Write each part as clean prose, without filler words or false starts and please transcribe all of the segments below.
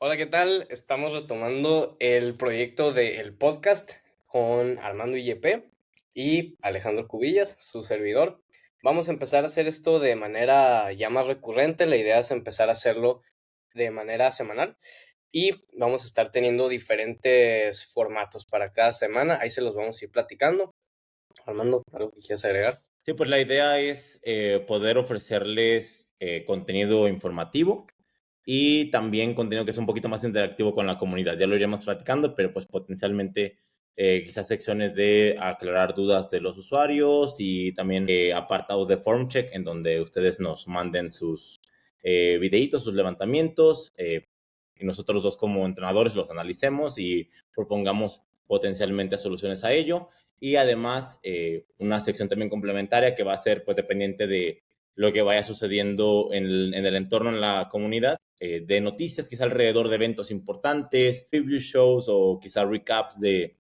Hola, ¿qué tal? Estamos retomando el proyecto del podcast con Armando Illepe y Alejandro Cubillas, su servidor. Vamos a empezar a hacer esto de manera ya más recurrente. La idea es empezar a hacerlo de manera semanal y vamos a estar teniendo diferentes formatos para cada semana. Ahí se los vamos a ir platicando. Armando, ¿algo que quieras agregar? Sí, pues la idea es poder ofrecerles contenido informativo y también contenido que es un poquito más interactivo con la comunidad. Ya lo iremos platicando, pero pues potencialmente quizás secciones de aclarar dudas de los usuarios y también apartados de form check en donde ustedes nos manden sus videitos, sus levantamientos, y nosotros dos como entrenadores los analicemos y propongamos potencialmente soluciones a ello. Y además una sección también complementaria que va a ser pues dependiente de lo que vaya sucediendo en el entorno, en la comunidad, de noticias, quizá alrededor de eventos importantes, preview shows o quizá recaps eh,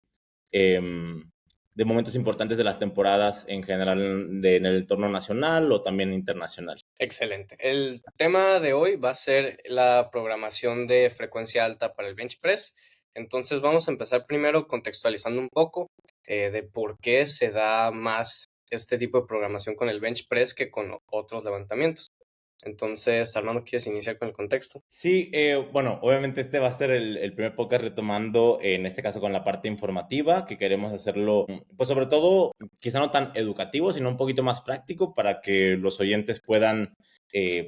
de momentos importantes de las temporadas en general en el entorno nacional o también internacional. Excelente. El tema de hoy va a ser la programación de frecuencia alta para el bench press. Entonces vamos a empezar primero contextualizando un poco de por qué se da más este tipo de programación con el bench press que con otros levantamientos. Entonces, Armando, ¿quieres iniciar con el contexto? Sí, bueno, obviamente este va a ser el primer podcast retomando, en este caso con la parte informativa, que queremos hacerlo, pues sobre todo, quizá no tan educativo, sino un poquito más práctico para que los oyentes puedan,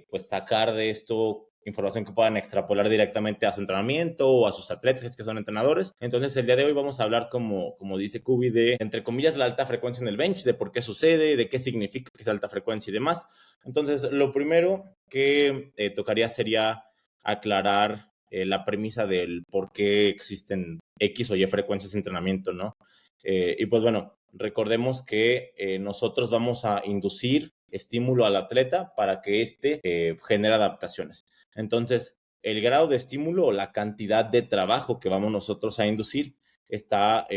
pues sacar de esto información que puedan extrapolar directamente a su entrenamiento o a sus atletas que son entrenadores. Entonces, el día de hoy vamos a hablar, como dice Kubi, de, entre comillas, la alta frecuencia en el bench, de por qué sucede, de qué significa que es alta frecuencia y demás. Entonces, lo primero que tocaría sería aclarar la premisa del por qué existen X o Y frecuencias de entrenamiento, ¿no? Y pues bueno, recordemos que nosotros vamos a inducir estímulo al atleta para que éste genere adaptaciones. Entonces, el grado de estímulo o la cantidad de trabajo que vamos nosotros a inducir está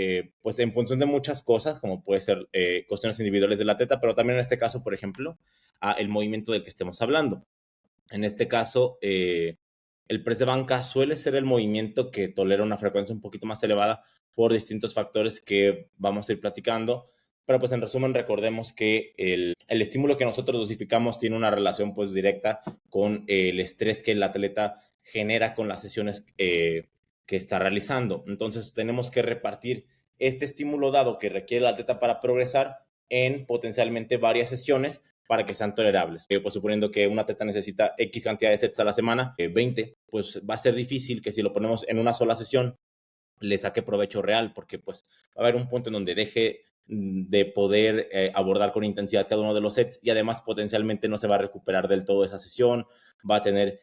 pues en función de muchas cosas, como puede ser cuestiones individuales del atleta, pero también en este caso, por ejemplo, el movimiento del que estemos hablando. En este caso, el press de banca suele ser el movimiento que tolera una frecuencia un poquito más elevada por distintos factores que vamos a ir platicando. Pero pues en resumen recordemos que el estímulo que nosotros dosificamos tiene una relación pues directa con el estrés que el atleta genera con las sesiones que está realizando. Entonces tenemos que repartir este estímulo dado que requiere el atleta para progresar en potencialmente varias sesiones para que sean tolerables. Pues suponiendo que un atleta necesita X cantidad de sets a la semana, 20, pues va a ser difícil que si lo ponemos en una sola sesión le saque provecho real, porque pues va a haber un punto en donde deje de poder abordar con intensidad cada uno de los sets y además potencialmente no se va a recuperar del todo esa sesión, va a tener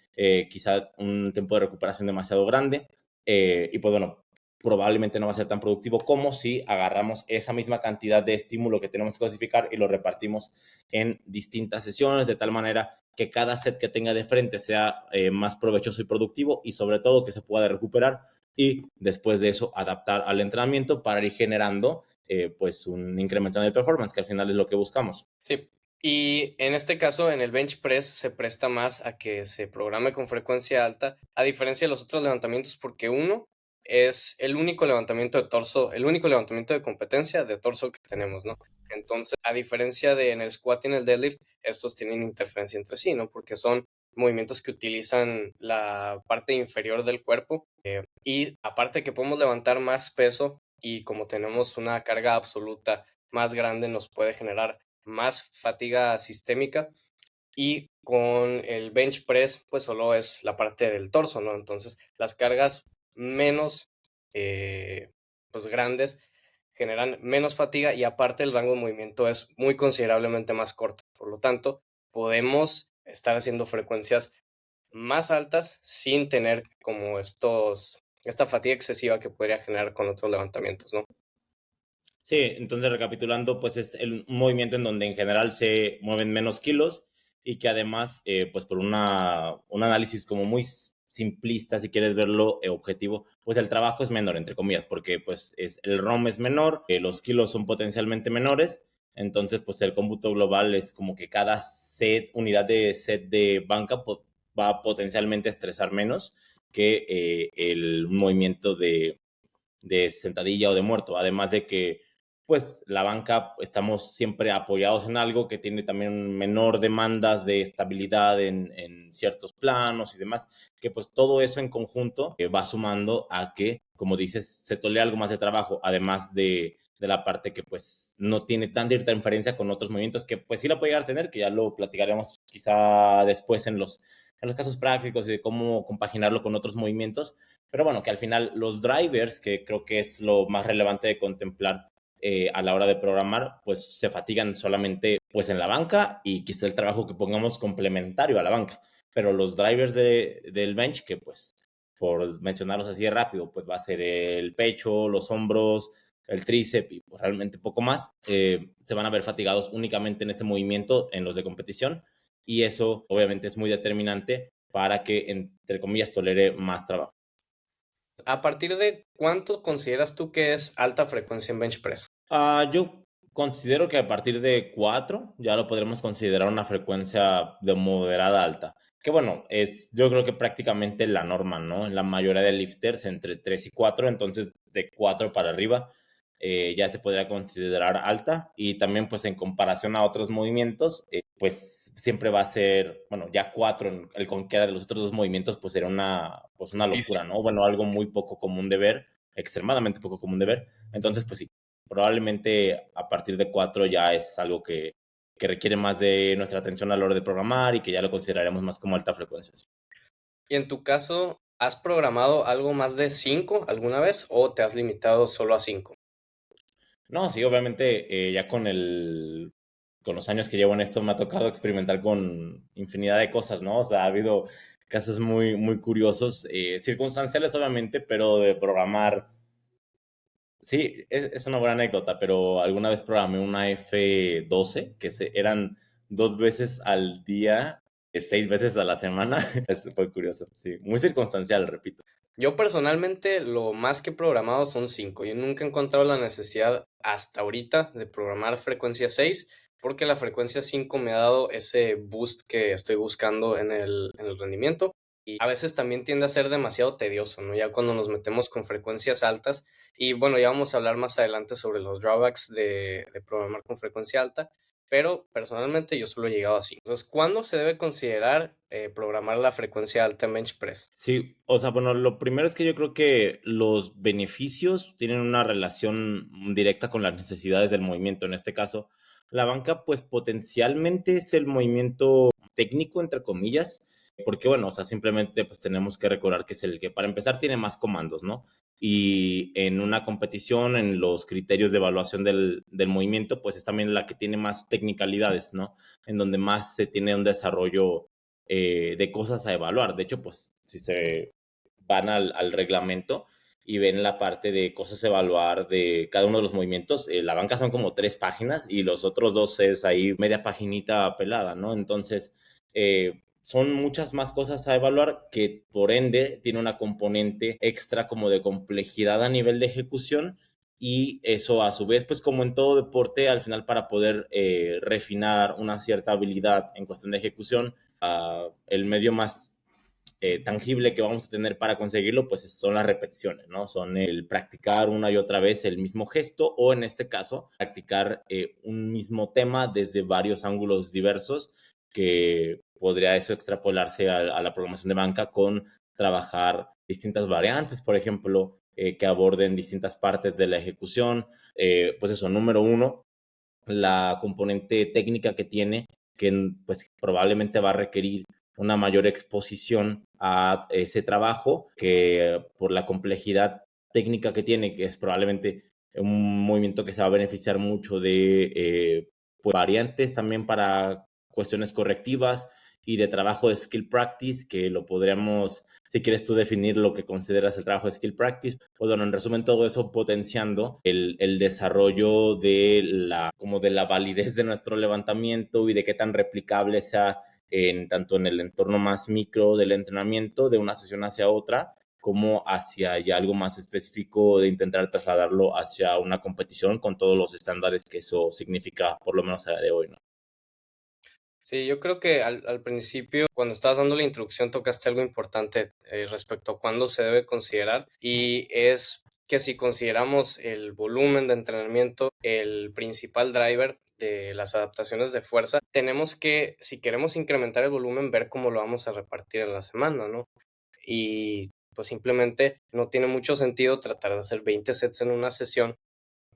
quizá un tiempo de recuperación demasiado grande y pues bueno, probablemente no va a ser tan productivo como si agarramos esa misma cantidad de estímulo que tenemos que dosificar y lo repartimos en distintas sesiones de tal manera que cada set que tenga de frente sea más provechoso y productivo y sobre todo que se pueda recuperar y después de eso adaptar al entrenamiento para ir generando pues un incremento en el performance, que al final es lo que buscamos. Sí. Y en este caso, en el bench press se presta más a que se programe con frecuencia alta, a diferencia de los otros levantamientos, porque uno es el único levantamiento de torso, el único levantamiento de competencia de torso que tenemos, ¿no? Entonces, a diferencia de en el squat y en el deadlift, estos tienen interferencia entre sí, ¿no? Porque son movimientos que utilizan la parte inferior del cuerpo y aparte que podemos levantar más peso y como tenemos una carga absoluta más grande, nos puede generar más fatiga sistémica y con el bench press pues solo es la parte del torso, ¿no? Entonces las cargas menos pues grandes generan menos fatiga y aparte el rango de movimiento es muy considerablemente más corto. Por lo tanto, podemos estar haciendo frecuencias más altas sin tener como esta fatiga excesiva que podría generar con otros levantamientos, ¿no? Sí, entonces recapitulando, pues es un movimiento en donde en general se mueven menos kilos y que además, pues por un análisis como muy simplista, si quieres verlo objetivo, pues el trabajo es menor, entre comillas, porque pues el ROM es menor, los kilos son potencialmente menores, entonces pues el cómputo global es como que cada unidad de set de banca va a potencialmente estresar menos que el movimiento de sentadilla o de muerto. Además de que, pues, la banca estamos siempre apoyados en algo que tiene también menor demandas de estabilidad en ciertos planos y demás, que pues todo eso en conjunto va sumando a que, como dices, se tolera algo más de trabajo, además de la parte que pues no tiene tanta interferencia con otros movimientos que pues sí la puede llegar a tener, que ya lo platicaremos quizá después en los casos prácticos y de cómo compaginarlo con otros movimientos, pero bueno, que al final los drivers, que creo que es lo más relevante de contemplar a la hora de programar, pues se fatigan solamente pues en la banca y quizá el trabajo que pongamos complementario a la banca. Pero los drivers del bench, que pues por mencionarlos así de rápido, pues va a ser el pecho, los hombros, el tríceps y pues, realmente poco más, se van a ver fatigados únicamente en ese movimiento en los de competición y eso obviamente es muy determinante para que, entre comillas, tolere más trabajo. ¿A partir de cuánto consideras tú que es alta frecuencia en bench press? Yo considero que a partir de 4 ya lo podremos considerar una frecuencia de moderada alta. Que bueno, es yo creo que prácticamente la norma, ¿no? En la mayoría de lifters entre 3 y 4, entonces de 4 para arriba ya se podría considerar alta. Y también pues en comparación a otros movimientos, pues siempre va a ser, bueno, ya 4 en el cualquiera de los otros dos movimientos pues será pues una Sí, sí. locura, ¿no? Bueno, algo muy poco común de ver, extremadamente poco común de ver. Entonces pues sí, probablemente a partir de 4 ya es algo que requiere más de nuestra atención a la hora de programar y que ya lo consideraremos más como alta frecuencia. Y en tu caso, ¿has programado algo más de 5 alguna vez o te has limitado solo a 5? No, sí, obviamente ya con los años que llevo en esto me ha tocado experimentar con infinidad de cosas, ¿no? O sea, ha habido casos muy, muy curiosos, circunstanciales obviamente, pero de programar. Sí, es una buena anécdota, pero alguna vez programé una F12 que eran 2 veces al día, 6 veces a la semana. Es fue curioso, sí. Muy circunstancial, repito. Yo personalmente lo más que he programado son 5. Yo nunca he encontrado la necesidad hasta ahorita de programar frecuencia 6 porque la frecuencia 5 me ha dado ese boost que estoy buscando en el rendimiento. Y a veces también tiende a ser demasiado tedioso, ¿no? Ya cuando nos metemos con frecuencias altas. Y bueno, ya vamos a hablar más adelante sobre los drawbacks de programar con frecuencia alta. Pero personalmente yo solo he llegado así. Entonces, ¿cuándo se debe considerar programar la frecuencia alta en bench press? Sí, o sea, bueno, lo primero es que yo creo que los beneficios tienen una relación directa con las necesidades del movimiento. En este caso, la banca, pues potencialmente es el movimiento técnico, entre comillas, porque bueno, o sea, simplemente pues tenemos que recordar que es el que para empezar tiene más comandos, ¿no? Y en una competición, en los criterios de evaluación del movimiento, pues es también la que tiene más technicalidades, ¿no? En donde más se tiene un desarrollo de cosas a evaluar. De hecho, pues si se van al reglamento y ven la parte de cosas a evaluar de cada uno de los movimientos, la banca son como 3 páginas y los otros dos es ahí media paginita pelada, ¿no? Entonces, son muchas más cosas a evaluar que por ende tiene una componente extra como de complejidad a nivel de ejecución y eso a su vez, pues como en todo deporte, al final para poder refinar una cierta habilidad en cuestión de ejecución, el medio más tangible que vamos a tener para conseguirlo, pues son las repeticiones, ¿no? Son el practicar una y otra vez el mismo gesto o en este caso, practicar un mismo tema desde varios ángulos diversos que podría eso extrapolarse a la programación de banca con trabajar distintas variantes, por ejemplo, que aborden distintas partes de la ejecución. Pues eso, número uno, la componente técnica que tiene, que pues probablemente va a requerir una mayor exposición a ese trabajo que por la complejidad técnica que tiene, que es probablemente un movimiento que se va a beneficiar mucho de pues, variantes también para cuestiones correctivas y de trabajo de skill practice, que lo podríamos, si quieres tú definir lo que consideras el trabajo de skill practice, pues bueno, en resumen todo eso potenciando el desarrollo como de la validez de nuestro levantamiento y de qué tan replicable sea tanto en el entorno más micro del entrenamiento de una sesión hacia otra, como hacia ya algo más específico de intentar trasladarlo hacia una competición con todos los estándares que eso significa, por lo menos a día de hoy, ¿no? Sí, yo creo que al principio, cuando estabas dando la introducción, tocaste algo importante respecto a cuándo se debe considerar, y es que si consideramos el volumen de entrenamiento el principal driver de las adaptaciones de fuerza, tenemos que, si queremos incrementar el volumen, ver cómo lo vamos a repartir en la semana, ¿no? Y pues simplemente no tiene mucho sentido tratar de hacer 20 sets en una sesión,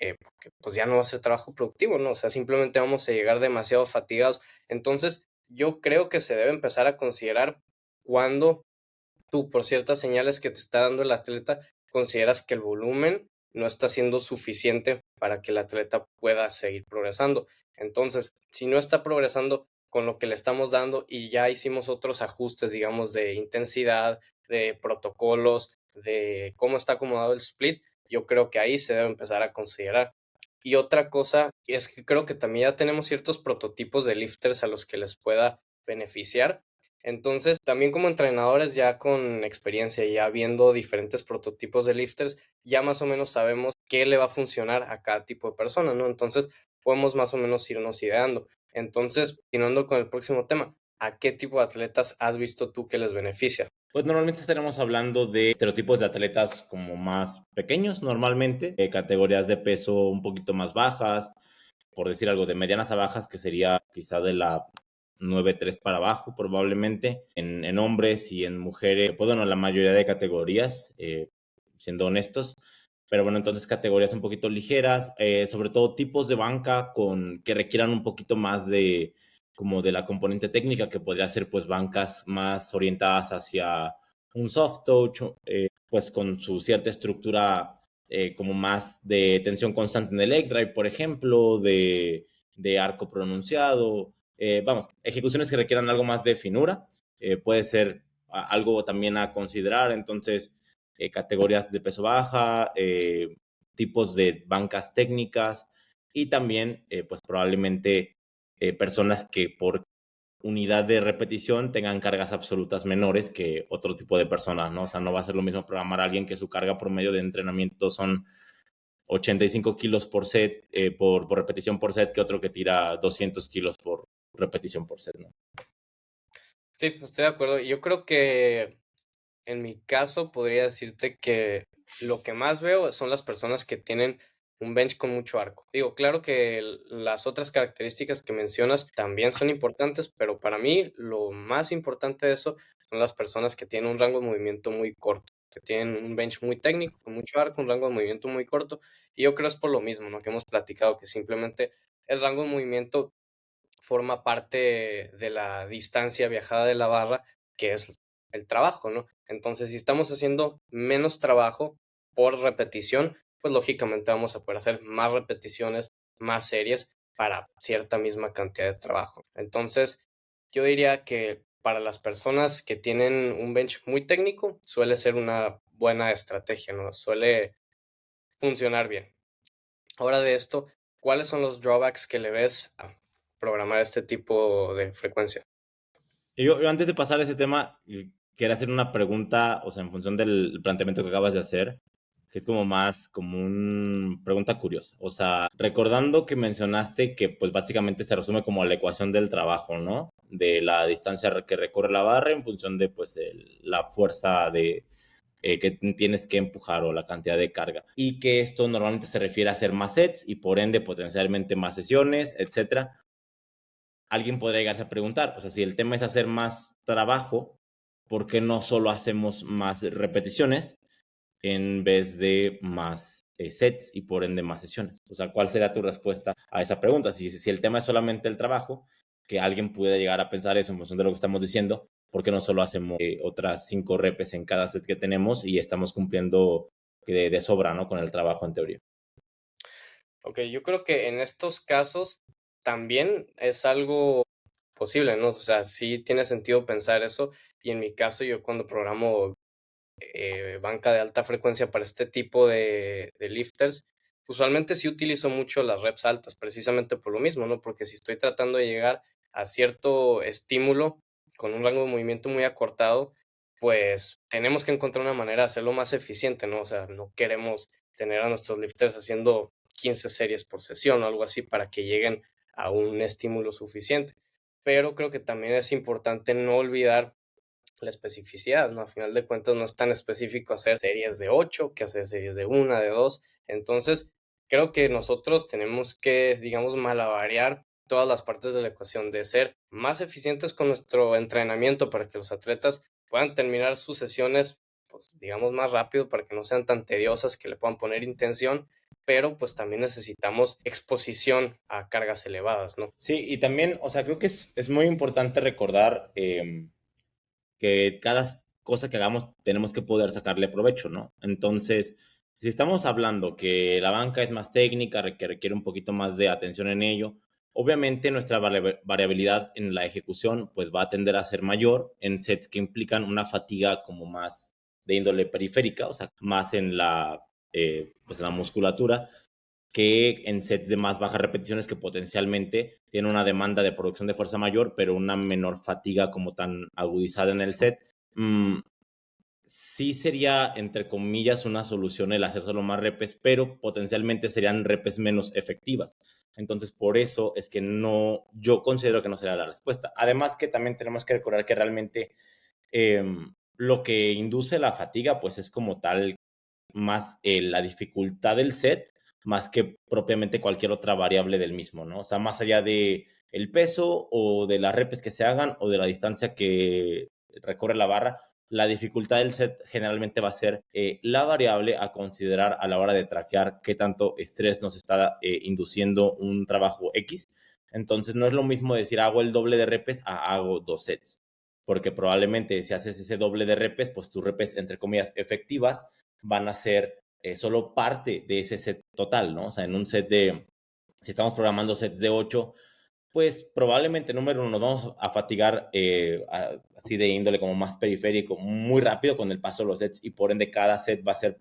porque pues ya no va a ser trabajo productivo, ¿no? O sea, simplemente vamos a llegar demasiado fatigados. Entonces, yo creo que se debe empezar a considerar cuando tú, por ciertas señales que te está dando el atleta, consideras que el volumen no está siendo suficiente para que el atleta pueda seguir progresando. Entonces, si no está progresando con lo que le estamos dando y ya hicimos otros ajustes, digamos, de intensidad, de protocolos, de cómo está acomodado el split, yo creo que ahí se debe empezar a considerar. Y otra cosa es que creo que también ya tenemos ciertos prototipos de lifters a los que les pueda beneficiar. Entonces, también como entrenadores ya con experiencia, ya viendo diferentes prototipos de lifters, ya más o menos sabemos qué le va a funcionar a cada tipo de persona, ¿no? Entonces, podemos más o menos irnos ideando. Entonces, continuando con el próximo tema, ¿a qué tipo de atletas has visto tú que les beneficia? Pues normalmente estaremos hablando de estereotipos de atletas como más pequeños, normalmente, categorías de peso un poquito más bajas, por decir algo, de medianas a bajas, que sería quizá de la 9-3 para abajo, probablemente, en hombres y en mujeres, pues bueno, la mayoría de categorías, siendo honestos, pero bueno, entonces categorías un poquito ligeras, sobre todo tipos de banca que requieran un poquito más de como de la componente técnica, que podría ser pues bancas más orientadas hacia un soft touch, pues con su cierta estructura como más de tensión constante en el leg drive, por ejemplo, de arco pronunciado, vamos, ejecuciones que requieran algo más de finura, puede ser algo también a considerar, entonces categorías de peso baja, tipos de bancas técnicas y también pues probablemente personas que por unidad de repetición tengan cargas absolutas menores que otro tipo de personas, ¿no? O sea, no va a ser lo mismo programar a alguien que su carga promedio de entrenamiento son 85 kilos por set, por repetición por set, que otro que tira 200 kilos por repetición por set, ¿no? Sí, estoy de acuerdo. Yo creo que en mi caso, podría decirte que lo que más veo son las personas que tienen un bench con mucho arco. Digo, claro que las otras características que mencionas también son importantes, pero para mí lo más importante de eso son las personas que tienen un rango de movimiento muy corto, que tienen un bench muy técnico, con mucho arco, un rango de movimiento muy corto. Y yo creo es por lo mismo, ¿no? Que hemos platicado, que simplemente el rango de movimiento forma parte de la distancia viajada de la barra, que es el trabajo, ¿no? Entonces, si estamos haciendo menos trabajo por repetición, pues lógicamente vamos a poder hacer más repeticiones, más series para cierta misma cantidad de trabajo. Entonces, yo diría que para las personas que tienen un bench muy técnico, suele ser una buena estrategia, ¿no? Suele funcionar bien. Ahora de esto, ¿cuáles son los drawbacks que le ves a programar este tipo de frecuencia? Y yo antes de pasar a ese tema, quería hacer una pregunta, o sea, en función del planteamiento que acabas de hacer, que es como más como una pregunta curiosa. O sea, recordando que mencionaste que pues básicamente se resume como la ecuación del trabajo, ¿no? De la distancia que recorre la barra en función de pues la fuerza que tienes que empujar o la cantidad de carga. Y que esto normalmente se refiere a hacer más sets y por ende potencialmente más sesiones, etcétera. Alguien podría llegarse a preguntar, o sea, si el tema es hacer más trabajo, ¿por qué no solo hacemos más repeticiones en vez de más sets y por ende más sesiones? O sea, ¿cuál sería tu respuesta a esa pregunta? Si el tema es solamente el trabajo, que alguien pudiera llegar a pensar eso en función de lo que estamos diciendo, ¿por qué no solo hacemos otras 5 repes en cada set que tenemos y estamos cumpliendo de sobra, ¿no? Con el trabajo en teoría. Ok, yo creo que en estos casos también es algo posible, ¿no? O sea, sí tiene sentido pensar eso. Y en mi caso, yo cuando programo banca de alta frecuencia para este tipo de lifters, usualmente sí utilizo mucho las reps altas, precisamente por lo mismo, ¿no? Porque si estoy tratando de llegar a cierto estímulo con un rango de movimiento muy acortado, pues tenemos que encontrar una manera de hacerlo más eficiente, ¿no? O sea, no queremos tener a nuestros lifters haciendo 15 series por sesión o algo así para que lleguen a un estímulo suficiente. pero creo que también es importante no olvidar la especificidad, ¿no? A final de cuentas no es tan específico hacer series de 8 que hacer series de una, de 2. Entonces, creo que nosotros tenemos que, digamos, malabarear todas las partes de la ecuación, de ser más eficientes con nuestro entrenamiento para que los atletas puedan terminar sus sesiones, pues, digamos, más rápido, para que no sean tan tediosas, que le puedan poner intención, pero pues también necesitamos exposición a cargas elevadas, ¿no? Sí, y también, o sea, creo que es muy importante recordar que cada cosa que hagamos tenemos que poder sacarle provecho, ¿no? Entonces, si estamos hablando que la banca es más técnica, que requiere un poquito más de atención en ello, obviamente nuestra variabilidad en la ejecución pues va a tender a ser mayor en sets que implican una fatiga como más de índole periférica, o sea, más en pues en la musculatura, que en sets de más bajas repeticiones que potencialmente tienen una demanda de producción de fuerza mayor, pero una menor fatiga como tan agudizada en el set. Sí sería, entre comillas, una solución el hacer solo más repes, pero potencialmente serían repes menos efectivas. Entonces, por eso es que no, yo considero que no será la respuesta. Además que también tenemos que recordar que realmente lo que induce la fatiga, pues es como tal más la dificultad del set, más que propiamente cualquier otra variable del mismo, ¿no? O sea, más allá de el peso o de las repes que se hagan o de la distancia que recorre la barra, la dificultad del set generalmente va a ser la variable a considerar a la hora de traquear qué tanto estrés nos está induciendo un trabajo X. Entonces, no es lo mismo decir hago el doble de repes a hago 2 sets, porque probablemente si haces ese doble de repes, pues tus repes, entre comillas, efectivas, van a ser solo parte de ese set total, ¿no? O sea, en un set si estamos programando sets de 8, pues probablemente, número uno, nos vamos a fatigar así de índole como más periférico muy rápido con el paso de los sets, y por ende cada set va a ser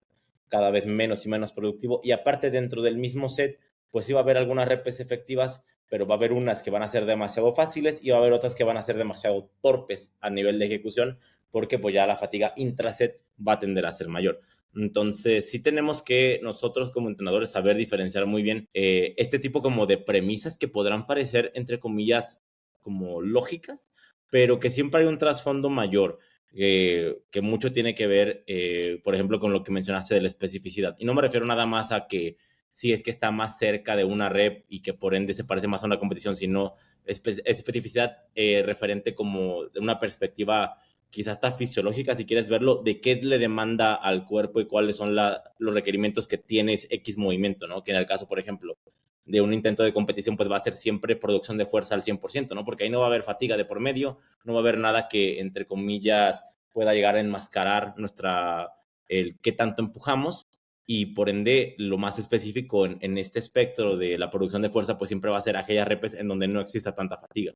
cada vez menos y menos productivo. Y aparte, dentro del mismo set, pues sí va a haber algunas repes efectivas, pero va a haber unas que van a ser demasiado fáciles y va a haber otras que van a ser demasiado torpes a nivel de ejecución, porque pues ya la fatiga intraset va a tender a ser mayor. Entonces, sí tenemos que nosotros como entrenadores saber diferenciar muy bien este tipo como de premisas que podrán parecer, entre comillas, como lógicas, pero que siempre hay un trasfondo mayor, que mucho tiene que ver, por ejemplo, con lo que mencionaste de la especificidad. Y no me refiero nada más a que si es que está más cerca de una rep y que por ende se parece más a una competición, sino especificidad referente como de una perspectiva quizás hasta fisiológica, si quieres verlo, de qué le demanda al cuerpo y cuáles son los requerimientos que tienes X movimiento, ¿no? Que en el caso, por ejemplo, de un intento de competición, pues va a ser siempre producción de fuerza al 100%, ¿no? Porque ahí no va a haber fatiga de por medio, no va a haber nada que, entre comillas, pueda llegar a enmascarar el qué tanto empujamos, y por ende lo más específico en este espectro de la producción de fuerza, pues siempre va a ser aquellas repes en donde no exista tanta fatiga.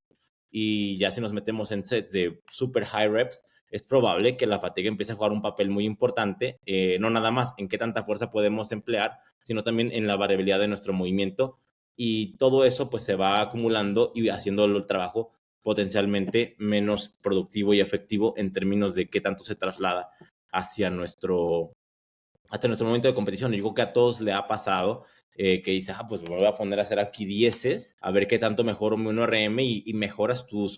Y ya si nos metemos en sets de super high reps, es probable que la fatiga empiece a jugar un papel muy importante, no nada más en qué tanta fuerza podemos emplear, sino también en la variabilidad de nuestro movimiento, y todo eso pues se va acumulando y haciendo el trabajo potencialmente menos productivo y efectivo en términos de qué tanto se traslada hacia hasta nuestro momento de competición. Yo creo que a todos le ha pasado que dices, pues me voy a poner a hacer aquí 10, a ver qué tanto mejoro mi 1RM, y mejoras tus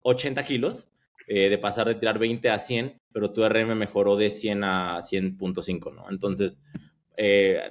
80 kilos, de pasar de tirar 20 a 100, pero tu RM mejoró de 100 a 100.5, ¿no? Entonces,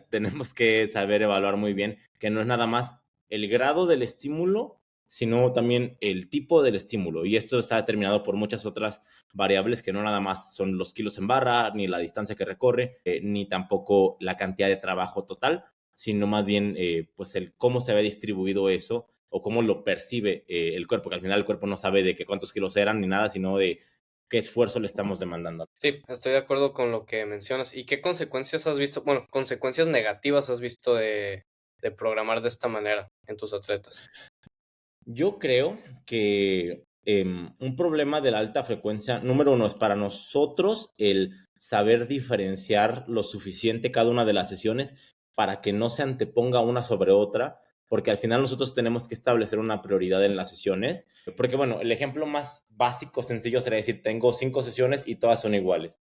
tenemos que saber evaluar muy bien que no es nada más el grado del estímulo, sino también el tipo del estímulo. Y esto está determinado por muchas otras variables que no nada más son los kilos en barra, ni la distancia que recorre, ni tampoco la cantidad de trabajo total, sino más bien pues el cómo se ve distribuido eso o cómo lo percibe el cuerpo, que al final el cuerpo no sabe de qué cuántos kilos eran ni nada, sino de qué esfuerzo le estamos demandando. Sí, estoy de acuerdo con lo que mencionas. ¿Y qué consecuencias has visto? Bueno, consecuencias negativas has visto de programar de esta manera en tus atletas. Yo creo que un problema de la alta frecuencia, número uno, es para nosotros el saber diferenciar lo suficiente cada una de las sesiones para que no se anteponga una sobre otra, porque al final nosotros tenemos que establecer una prioridad en las sesiones, porque bueno, el ejemplo más básico, sencillo, sería decir, tengo 5 sesiones y todas son iguales,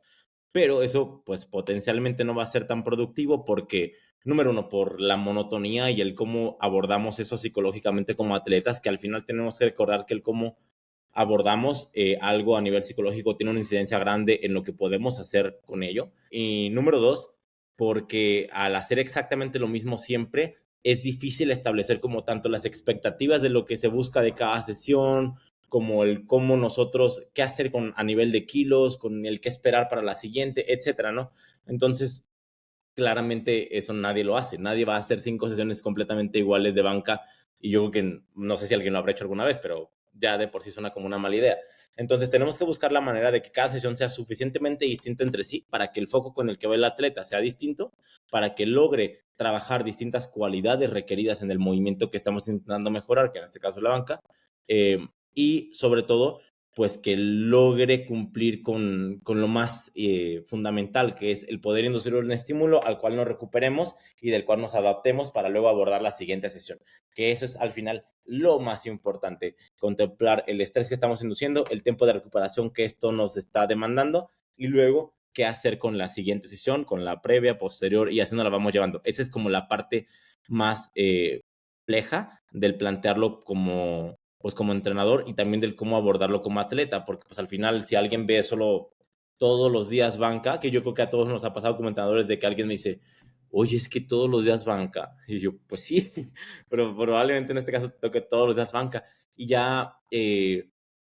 pero eso pues potencialmente no va a ser tan productivo, porque Número uno, por la monotonía y el cómo abordamos eso psicológicamente como atletas, que al final tenemos que recordar que el cómo abordamos algo a nivel psicológico tiene una incidencia grande en lo que podemos hacer con ello. Y número dos, porque al hacer exactamente lo mismo siempre, es difícil establecer como tanto las expectativas de lo que se busca de cada sesión, como el cómo nosotros, qué hacer con, a nivel de kilos, con el qué esperar para la siguiente, etcétera, ¿no? Entonces, claramente eso nadie lo hace. Nadie va a hacer 5 sesiones completamente iguales de banca. Y yo creo que no sé si alguien lo habrá hecho alguna vez, pero ya de por sí suena como una mala idea. Entonces tenemos que buscar la manera de que cada sesión sea suficientemente distinta entre sí para que el foco con el que va el atleta sea distinto, para que logre trabajar distintas cualidades requeridas en el movimiento que estamos intentando mejorar, que en este caso es la banca, y sobre todo pues que logre cumplir con lo más fundamental, que es el poder inducir un estímulo al cual nos recuperemos y del cual nos adaptemos para luego abordar la siguiente sesión. Que eso es al final lo más importante, contemplar el estrés que estamos induciendo, el tiempo de recuperación que esto nos está demandando y luego qué hacer con la siguiente sesión, con la previa, posterior y así nos la vamos llevando. Esa es como la parte más compleja del plantearlo como pues como entrenador y también del cómo abordarlo como atleta, porque pues al final si alguien ve solo todos los días banca, que yo creo que a todos nos ha pasado como entrenadores de que alguien me dice, oye, es que todos los días banca, y yo, pues sí, pero probablemente en este caso te toque todos los días banca, y ya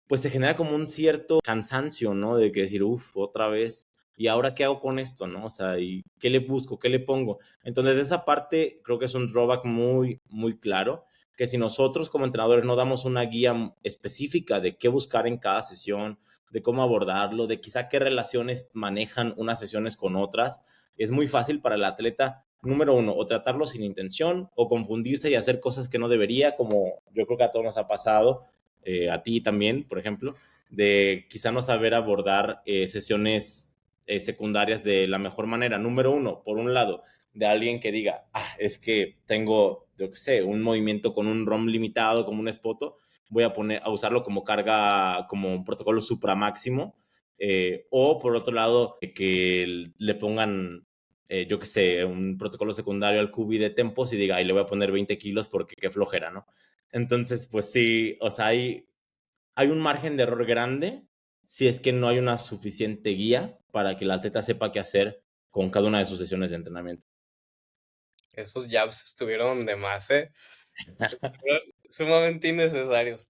pues se genera como un cierto cansancio, ¿no? De que decir, uff, otra vez, ¿y ahora qué hago con esto, no? O sea, ¿y qué le busco, qué le pongo? Entonces esa parte creo que es un drawback muy, muy claro, que si nosotros como entrenadores no damos una guía específica de qué buscar en cada sesión, de cómo abordarlo, de quizá qué relaciones manejan unas sesiones con otras, es muy fácil para el atleta, número uno, o tratarlo sin intención, o confundirse y hacer cosas que no debería, como yo creo que a todos nos ha pasado, a ti también, por ejemplo, de quizá no saber abordar sesiones secundarias de la mejor manera. Número uno, por un lado, de alguien que diga, es que tengo, yo qué sé, un movimiento con un ROM limitado, como un espoto, voy a usarlo como carga, como un protocolo supra máximo, o por otro lado, que le pongan, yo qué sé, un protocolo secundario al cubi de tempos y diga, le voy a poner 20 kilos porque qué flojera, ¿no? Entonces, pues sí, o sea, hay un margen de error grande si es que no hay una suficiente guía para que el atleta sepa qué hacer con cada una de sus sesiones de entrenamiento. Esos jabs estuvieron de más, ¿eh? Estuvieron sumamente innecesarios.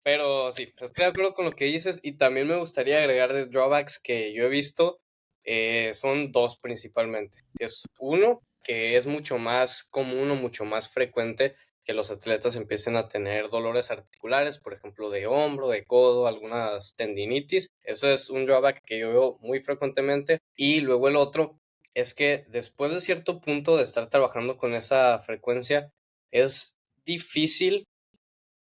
Pero sí, estoy de acuerdo con lo que dices y también me gustaría agregar de drawbacks que yo he visto, son dos principalmente. Es uno, que es mucho más común o mucho más frecuente que los atletas empiecen a tener dolores articulares, por ejemplo, de hombro, de codo, algunas tendinitis. Eso es un drawback que yo veo muy frecuentemente. Y luego el otro es que después de cierto punto de estar trabajando con esa frecuencia, es difícil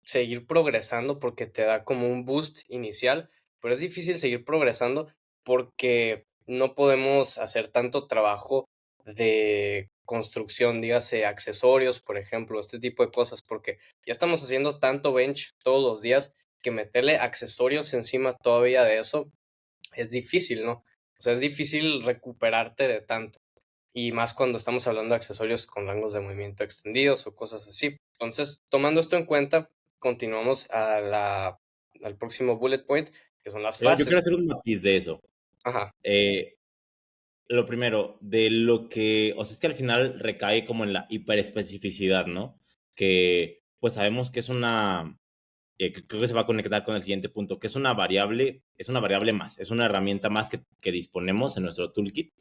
seguir progresando porque te da como un boost inicial, pero es difícil seguir progresando porque no podemos hacer tanto trabajo de construcción, dígase accesorios, por ejemplo, este tipo de cosas, porque ya estamos haciendo tanto bench todos los días que meterle accesorios encima todavía de eso es difícil, ¿no? O sea, es difícil recuperarte de tanto y más cuando estamos hablando de accesorios con rangos de movimiento extendidos o cosas así. Entonces, tomando esto en cuenta, continuamos al próximo bullet point, que son las Yo quiero fases. hacer un matiz de eso. Ajá, Eh, lo primero, de lo que, o sea, es que al final recae como en la hiperespecificidad, ¿no? Que pues sabemos que es una, que creo que se va a conectar con el siguiente punto, que es una variable más, es una herramienta más que disponemos en nuestro toolkit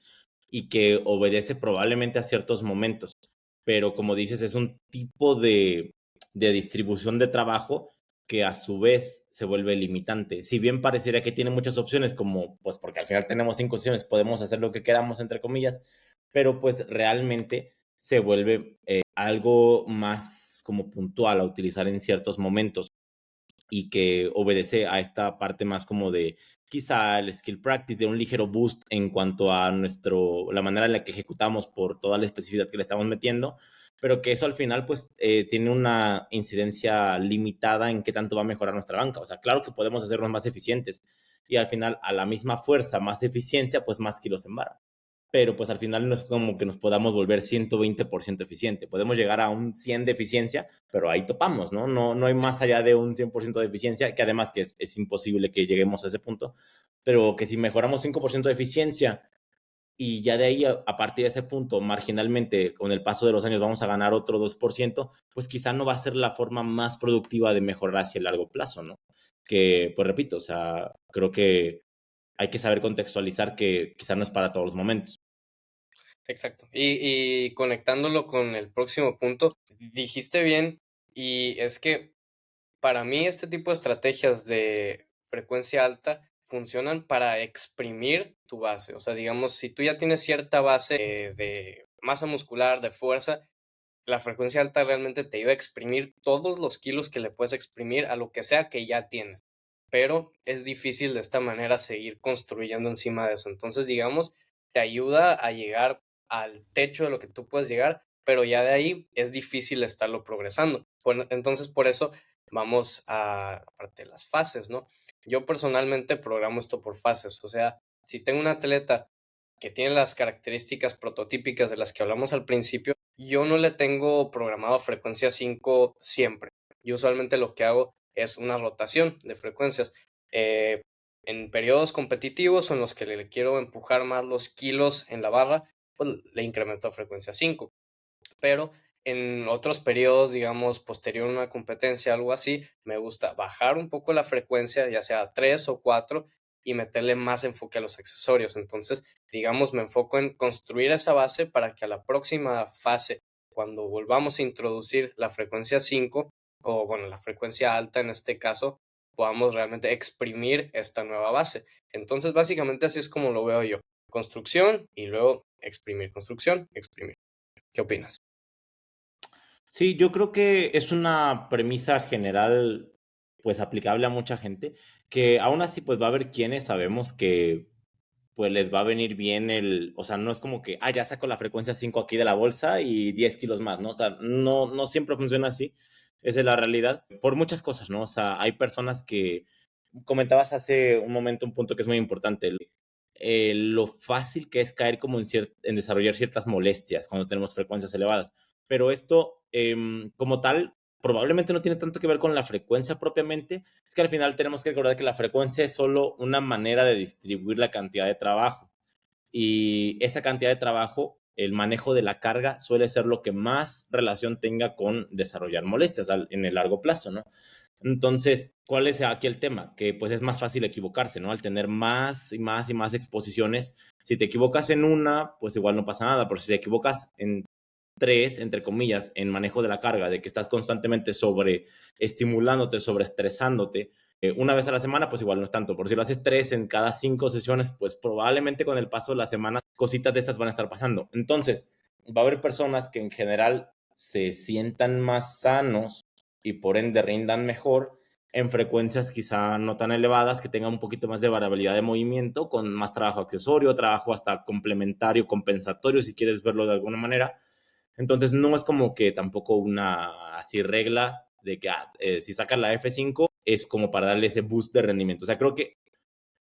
y que obedece probablemente a ciertos momentos, pero como dices, es un tipo de distribución de trabajo que a su vez se vuelve limitante. Si bien parecería que tiene muchas opciones, como pues porque al final tenemos 5 opciones, podemos hacer lo que queramos, entre comillas, pero pues realmente se vuelve algo más como puntual a utilizar en ciertos momentos y que obedece a esta parte más como de quizá el skill practice, de un ligero boost en cuanto a la manera en la que ejecutamos por toda la especificidad que le estamos metiendo, pero que eso al final pues tiene una incidencia limitada en qué tanto va a mejorar nuestra banca. O sea, claro que podemos hacernos más eficientes y al final a la misma fuerza, más eficiencia, pues más kilos en barra. pero pues al final no es como que nos podamos volver 120% eficiente. Podemos llegar a un 100 de eficiencia, pero ahí topamos, ¿no? No hay más allá de un 100% de eficiencia, que además que es imposible que lleguemos a ese punto, pero que si mejoramos 5% de eficiencia y ya de ahí, a partir de ese punto, marginalmente, con el paso de los años vamos a ganar otro 2%, pues quizá no va a ser la forma más productiva de mejorar hacia el largo plazo, ¿no? Que, pues repito, o sea, creo que hay que saber contextualizar que quizá no es para todos los momentos. Exacto. Y conectándolo con el próximo punto, dijiste bien, y es que para mí este tipo de estrategias de frecuencia alta funcionan para exprimir tu base. O sea, digamos, si tú ya tienes cierta base de masa muscular, de fuerza, la frecuencia alta realmente te ayuda a exprimir todos los kilos que le puedes exprimir a lo que sea que ya tienes. Pero es difícil de esta manera seguir construyendo encima de eso. Entonces, digamos, te ayuda a llegar al techo de lo que tú puedes llegar, pero ya de ahí es difícil estarlo progresando. Bueno, entonces, por eso vamos a parte de las fases, ¿no? Yo personalmente programo esto por fases. O sea, si tengo un atleta que tiene las características prototípicas de las que hablamos al principio, yo no le tengo programado frecuencia 5 siempre. Yo usualmente lo que hago es una rotación de frecuencias. Eh, en periodos competitivos o en los que le quiero empujar más los kilos en la barra, pues le incremento a frecuencia 5. Pero en otros periodos, digamos, posterior a una competencia, algo así, me gusta bajar un poco la frecuencia, ya sea a 3 o 4, y meterle más enfoque a los accesorios. Entonces, digamos, me enfoco en construir esa base para que a la próxima fase, cuando volvamos a introducir la frecuencia 5, o bueno, la frecuencia alta en este caso, podamos realmente exprimir esta nueva base. Entonces, básicamente así es como lo veo yo. Construcción y luego exprimir, construcción, exprimir. ¿Qué opinas? Sí, yo creo que es una premisa general, pues aplicable a mucha gente, que aún así pues va a haber quienes sabemos que pues les va a venir bien o sea, no es como que, ya saco la frecuencia 5 aquí de la bolsa y 10 kilos más, ¿no? O sea, no siempre funciona así, esa es la realidad, por muchas cosas, ¿no? O sea, hay personas que, comentabas hace un momento un punto que es muy importante, lo fácil que es caer como en desarrollar ciertas molestias cuando tenemos frecuencias elevadas, pero esto, como tal, probablemente no tiene tanto que ver con la frecuencia propiamente, es que al final tenemos que recordar que la frecuencia es solo una manera de distribuir la cantidad de trabajo y esa cantidad de trabajo, el manejo de la carga suele ser lo que más relación tenga con desarrollar molestias en el largo plazo, ¿no? Entonces, ¿cuál es aquí el tema? Que pues es más fácil equivocarse, ¿no? Al tener más y más y más exposiciones, si te equivocas en una, pues igual no pasa nada, pero si te equivocas en tres, entre comillas, en manejo de la carga, de que estás constantemente sobreestimulándote, sobreestresándote, una vez a la semana, pues igual no es tanto. Por si lo haces tres en cada 5 sesiones, pues probablemente con el paso de la semana cositas de estas van a estar pasando. Entonces, va a haber personas que en general se sientan más sanos y por ende rindan mejor en frecuencias quizá no tan elevadas, que tengan un poquito más de variabilidad de movimiento, con más trabajo accesorio, trabajo hasta complementario, compensatorio, si quieres verlo de alguna manera. Entonces no es como que tampoco una así regla de que si sacas la F5 es como para darle ese boost de rendimiento. O sea, creo que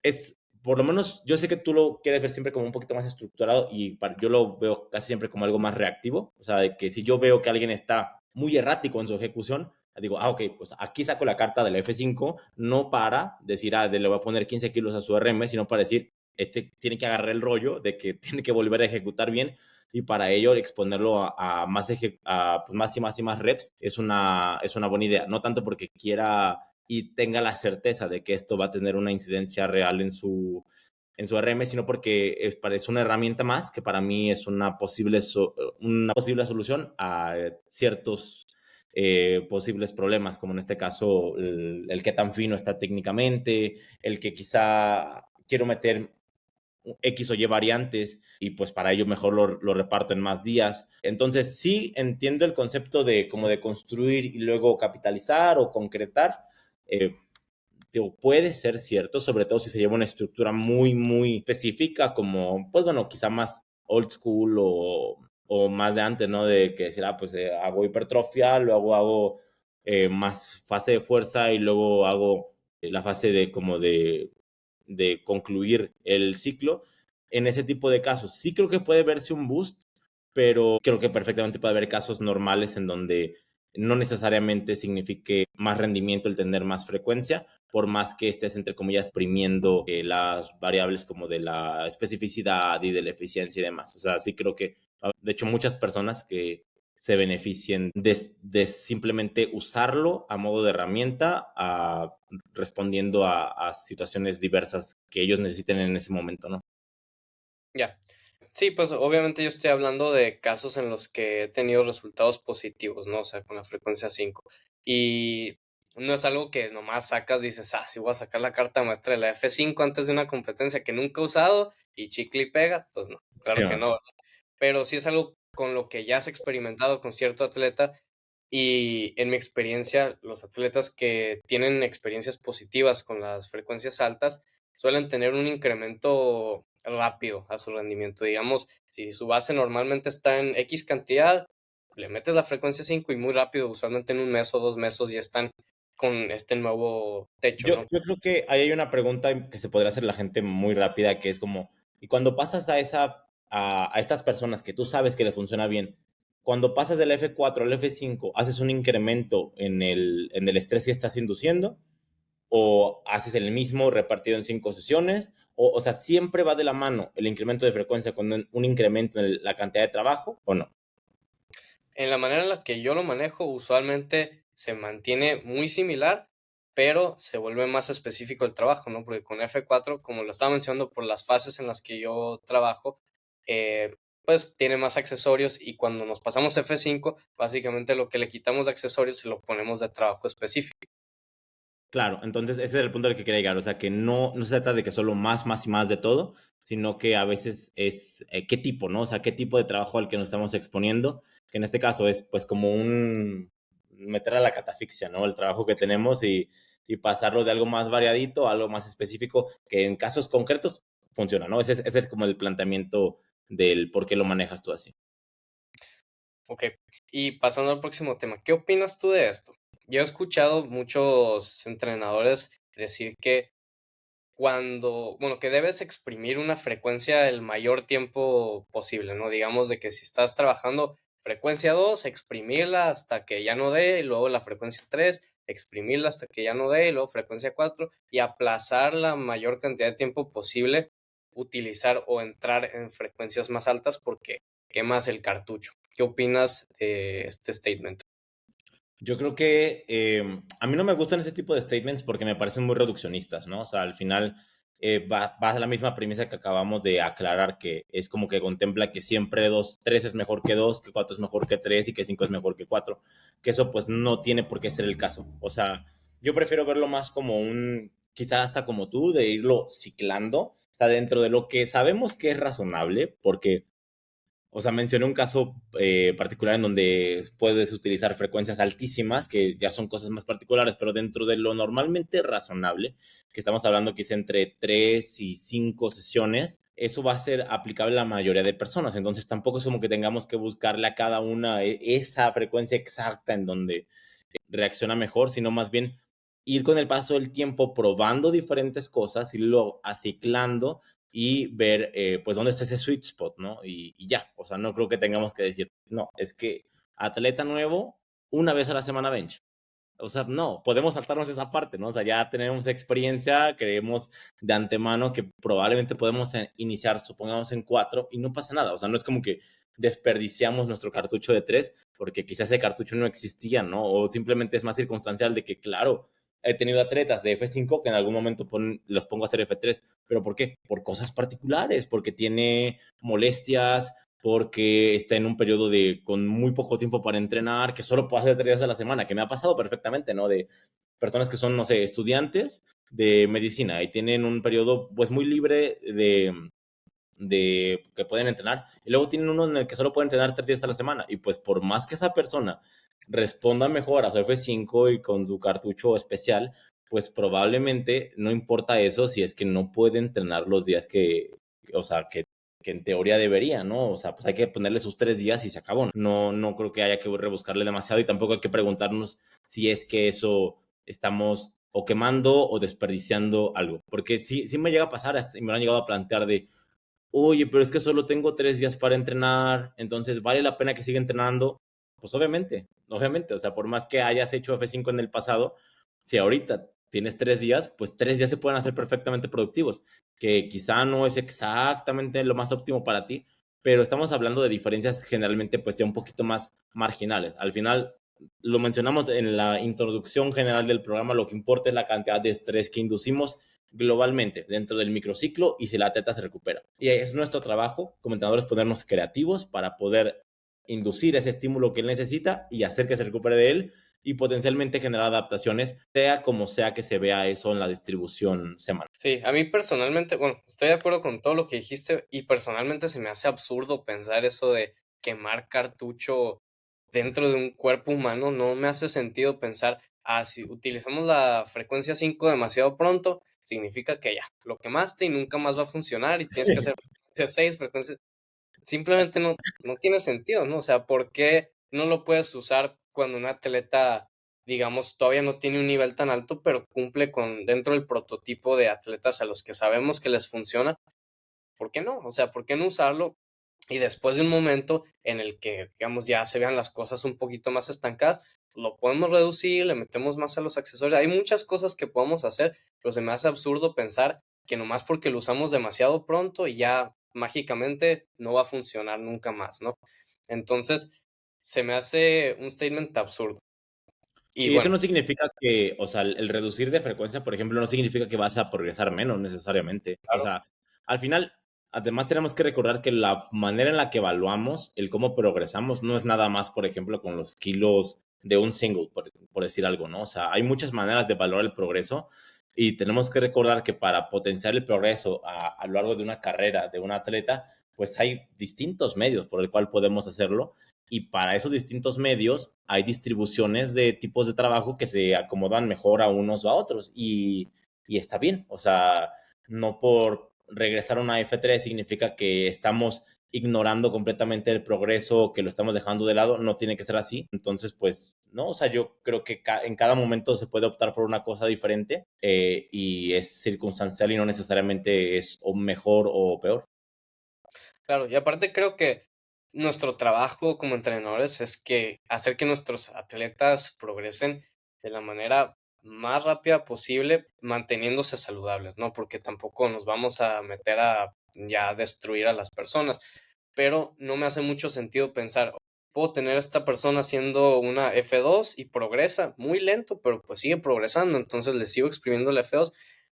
es, por lo menos, yo sé que tú lo quieres ver siempre como un poquito más estructurado y yo lo veo casi siempre como algo más reactivo. O sea, de que si yo veo que alguien está muy errático en su ejecución, digo, ok, pues aquí saco la carta del F5, no para decir, le voy a poner 15 kilos a su RM, sino para decir, tiene que agarrar el rollo de que tiene que volver a ejecutar bien y para ello exponerlo a más, pues más y más y más reps es una buena idea. No tanto porque quiera y tenga la certeza de que esto va a tener una incidencia real en su RM, sino porque es una herramienta más que para mí es una posible solución a ciertos posibles problemas, como en este caso el que tan fino está técnicamente, el que quizá quiero meter X o Y variantes y pues para ello mejor lo reparto en más días. Entonces sí entiendo el concepto de como de construir y luego capitalizar o concretar. Eh, puede ser cierto, sobre todo si se lleva una estructura muy, muy específica, como, pues bueno, quizá más old school o más de antes, ¿no? De que decir, pues hago hipertrofia, luego hago más fase de fuerza y luego hago la fase de como de concluir el ciclo. en ese tipo de casos. Sí creo que puede verse un boost, pero creo que perfectamente puede haber casos normales en donde no necesariamente signifique más rendimiento el tener más frecuencia, por más que estés, entre comillas, exprimiendo las variables como de la especificidad y de la eficiencia y demás. O sea, sí creo que, de hecho, muchas personas que se beneficien de simplemente usarlo a modo de herramienta, respondiendo a situaciones diversas que ellos necesiten en ese momento, ¿no? Ya. Sí, pues obviamente yo estoy hablando de casos en los que he tenido resultados positivos, ¿no? O sea, con la frecuencia 5. Y no es algo que nomás sacas, dices, ah, sí voy a sacar la carta maestra de la F5 antes de una competencia que nunca he usado y chicle y pega. Pues no, Sí, claro que no. Pero sí es algo con lo que ya has experimentado con cierto atleta y en mi experiencia, los atletas que tienen experiencias positivas con las frecuencias altas suelen tener un incremento rápido a su rendimiento. Digamos, si su base normalmente está en X cantidad, le metes la frecuencia 5 y muy rápido, usualmente en un mes o 2 meses ya están con este nuevo techo, ¿no? Yo creo que ahí hay una pregunta que se podría hacer la gente muy rápida, que es como, y cuando pasas a estas personas que tú sabes que les funciona bien, cuando pasas del F4 al F5, ¿haces un incremento en el estrés que estás induciendo? ¿O haces el mismo repartido en 5 sesiones? O sea, ¿siempre va de la mano el incremento de frecuencia con un incremento en la cantidad de trabajo o no? En la manera en la que yo lo manejo, usualmente se mantiene muy similar, pero se vuelve más específico el trabajo, ¿no? Porque con F4, como lo estaba mencionando, por las fases en las que yo trabajo, pues tiene más accesorios y cuando nos pasamos a F5, básicamente lo que le quitamos de accesorios se lo ponemos de trabajo específico. Claro, entonces ese es el punto al que quería llegar, o sea, que no se trata de que solo más y más de todo, sino que a veces es qué tipo, ¿no? O sea, qué tipo de trabajo al que nos estamos exponiendo, que en este caso es pues como un meter a la catafixia, ¿no? El trabajo que tenemos y pasarlo de algo más variadito a algo más específico, que en casos concretos funciona, ¿no? Ese es como el planteamiento del por qué lo manejas tú así. Ok, y pasando al próximo tema, ¿qué opinas tú de esto? Yo he escuchado muchos entrenadores decir que bueno, que debes exprimir una frecuencia el mayor tiempo posible, ¿no? Digamos de que si estás trabajando frecuencia 2, exprimirla hasta que ya no dé, y luego la frecuencia 3, exprimirla hasta que ya no dé, y luego frecuencia 4, y aplazar la mayor cantidad de tiempo posible, utilizar o entrar en frecuencias más altas porque quemas el cartucho. ¿Qué opinas de este statement? Yo creo que a mí no me gustan ese tipo de statements porque me parecen muy reduccionistas, ¿no? O sea, al final va a la misma premisa que acabamos de aclarar, que es como que contempla que siempre 3 es mejor que 2, que 4 es mejor que 3 y que 5 es mejor que 4. Que eso pues no tiene por qué ser el caso. O sea, yo prefiero verlo más como quizás hasta como tú, de irlo ciclando, o sea, dentro de lo que sabemos que es razonable, porque o sea, mencioné un caso particular en donde puedes utilizar frecuencias altísimas, que ya son cosas más particulares, pero dentro de lo normalmente razonable, que estamos hablando que es entre 3 y 5 sesiones, eso va a ser aplicable a la mayoría de personas. Entonces tampoco es como que tengamos que buscarle a cada una esa frecuencia exacta en donde reacciona mejor, sino más bien ir con el paso del tiempo probando diferentes cosas, irlo aciclando y ver pues dónde está ese sweet spot, ¿no? Y ya, o sea, no creo que tengamos que decir, no, es que atleta nuevo, una vez a la semana bench. O sea, no, podemos saltarnos esa parte, ¿no? O sea, ya tenemos experiencia, creemos de antemano que probablemente podemos iniciar, supongamos, en 4 y no pasa nada. O sea, no es como que desperdiciamos nuestro cartucho de 3 porque quizás ese cartucho no existía, ¿no? O simplemente es más circunstancial de que, claro, he tenido atletas de F5 que en algún momento los pongo a hacer F3. ¿Pero por qué? Por cosas particulares, porque tiene molestias, porque está en un periodo con muy poco tiempo para entrenar, que solo puede hacer 3 días a la semana, que me ha pasado perfectamente, ¿no? De personas que son, no sé, estudiantes de medicina y tienen un periodo pues muy libre de que pueden entrenar y luego tienen uno en el que solo pueden entrenar 3 días a la semana y pues por más que esa persona responda mejor a su F5 y con su cartucho especial, pues probablemente no importa eso si es que no puede entrenar los días o sea, que en teoría debería, ¿no? O sea, pues hay que ponerle sus 3 días y se acabó. No creo que haya que rebuscarle demasiado y tampoco hay que preguntarnos si es que eso estamos o quemando o desperdiciando algo. Porque sí me llega a pasar y me lo han llegado a plantear de, oye, pero es que solo tengo 3 días para entrenar, entonces vale la pena que siga entrenando. Pues obviamente, o sea, por más que hayas hecho F5 en el pasado, si ahorita tienes 3 días, pues 3 días se pueden hacer perfectamente productivos, que quizá no es exactamente lo más óptimo para ti, pero estamos hablando de diferencias generalmente pues ya un poquito más marginales. Al final, lo mencionamos en la introducción general del programa, lo que importa es la cantidad de estrés que inducimos globalmente dentro del microciclo y si la teta se recupera. Y es nuestro trabajo como entrenadores ponernos creativos para poder inducir ese estímulo que él necesita y hacer que se recupere de él y potencialmente generar adaptaciones, sea como sea que se vea eso en la distribución semanal. Sí, a mí personalmente, bueno, estoy de acuerdo con todo lo que dijiste y personalmente se me hace absurdo pensar eso de quemar cartucho dentro de un cuerpo humano. No me hace sentido pensar, si utilizamos la frecuencia 5 demasiado pronto, significa que ya, lo quemaste y nunca más va a funcionar y tienes que hacer frecuencia 6, frecuencia. Simplemente no tiene sentido, ¿no? O sea, ¿por qué no lo puedes usar cuando un atleta, digamos, todavía no tiene un nivel tan alto, pero cumple con dentro del prototipo de atletas a los que sabemos que les funciona? ¿Por qué no? O sea, ¿por qué no usarlo? Y después de un momento en el que, digamos, ya se vean las cosas un poquito más estancadas, lo podemos reducir, le metemos más a los accesorios. Hay muchas cosas que podemos hacer, pero se me hace absurdo pensar que nomás porque lo usamos demasiado pronto y ya mágicamente no va a funcionar nunca más, ¿no? Entonces, se me hace un statement absurdo. Y Y eso bueno, no significa que, o sea, el reducir de frecuencia, por ejemplo, no significa que vas a progresar menos necesariamente. O claro, sea, al final, además tenemos que recordar que la manera en la que evaluamos el cómo progresamos no es nada más, por ejemplo, con los kilos de un single, por decir algo, ¿no? O sea, hay muchas maneras de evaluar el progreso y tenemos que recordar que para potenciar el progreso a lo largo de una carrera de un atleta, pues hay distintos medios por el cual podemos hacerlo y para esos distintos medios hay distribuciones de tipos de trabajo que se acomodan mejor a unos o a otros y está bien, o sea, no por regresar a una F3 significa que estamos ignorando completamente el progreso, que lo estamos dejando de lado, no tiene que ser así, entonces pues no, o sea, yo creo que en cada momento se puede optar por una cosa diferente y es circunstancial y no necesariamente es o mejor o peor. claro. Y aparte creo que nuestro trabajo como entrenadores es que hacer que nuestros atletas progresen de la manera más rápida posible, manteniéndose saludables, ¿no? Porque tampoco nos vamos a meter a ya destruir a las personas. Pero no me hace mucho sentido pensar, puedo tener a esta persona haciendo una F2 y progresa muy lento, pero pues sigue progresando, entonces le sigo exprimiendo la F2.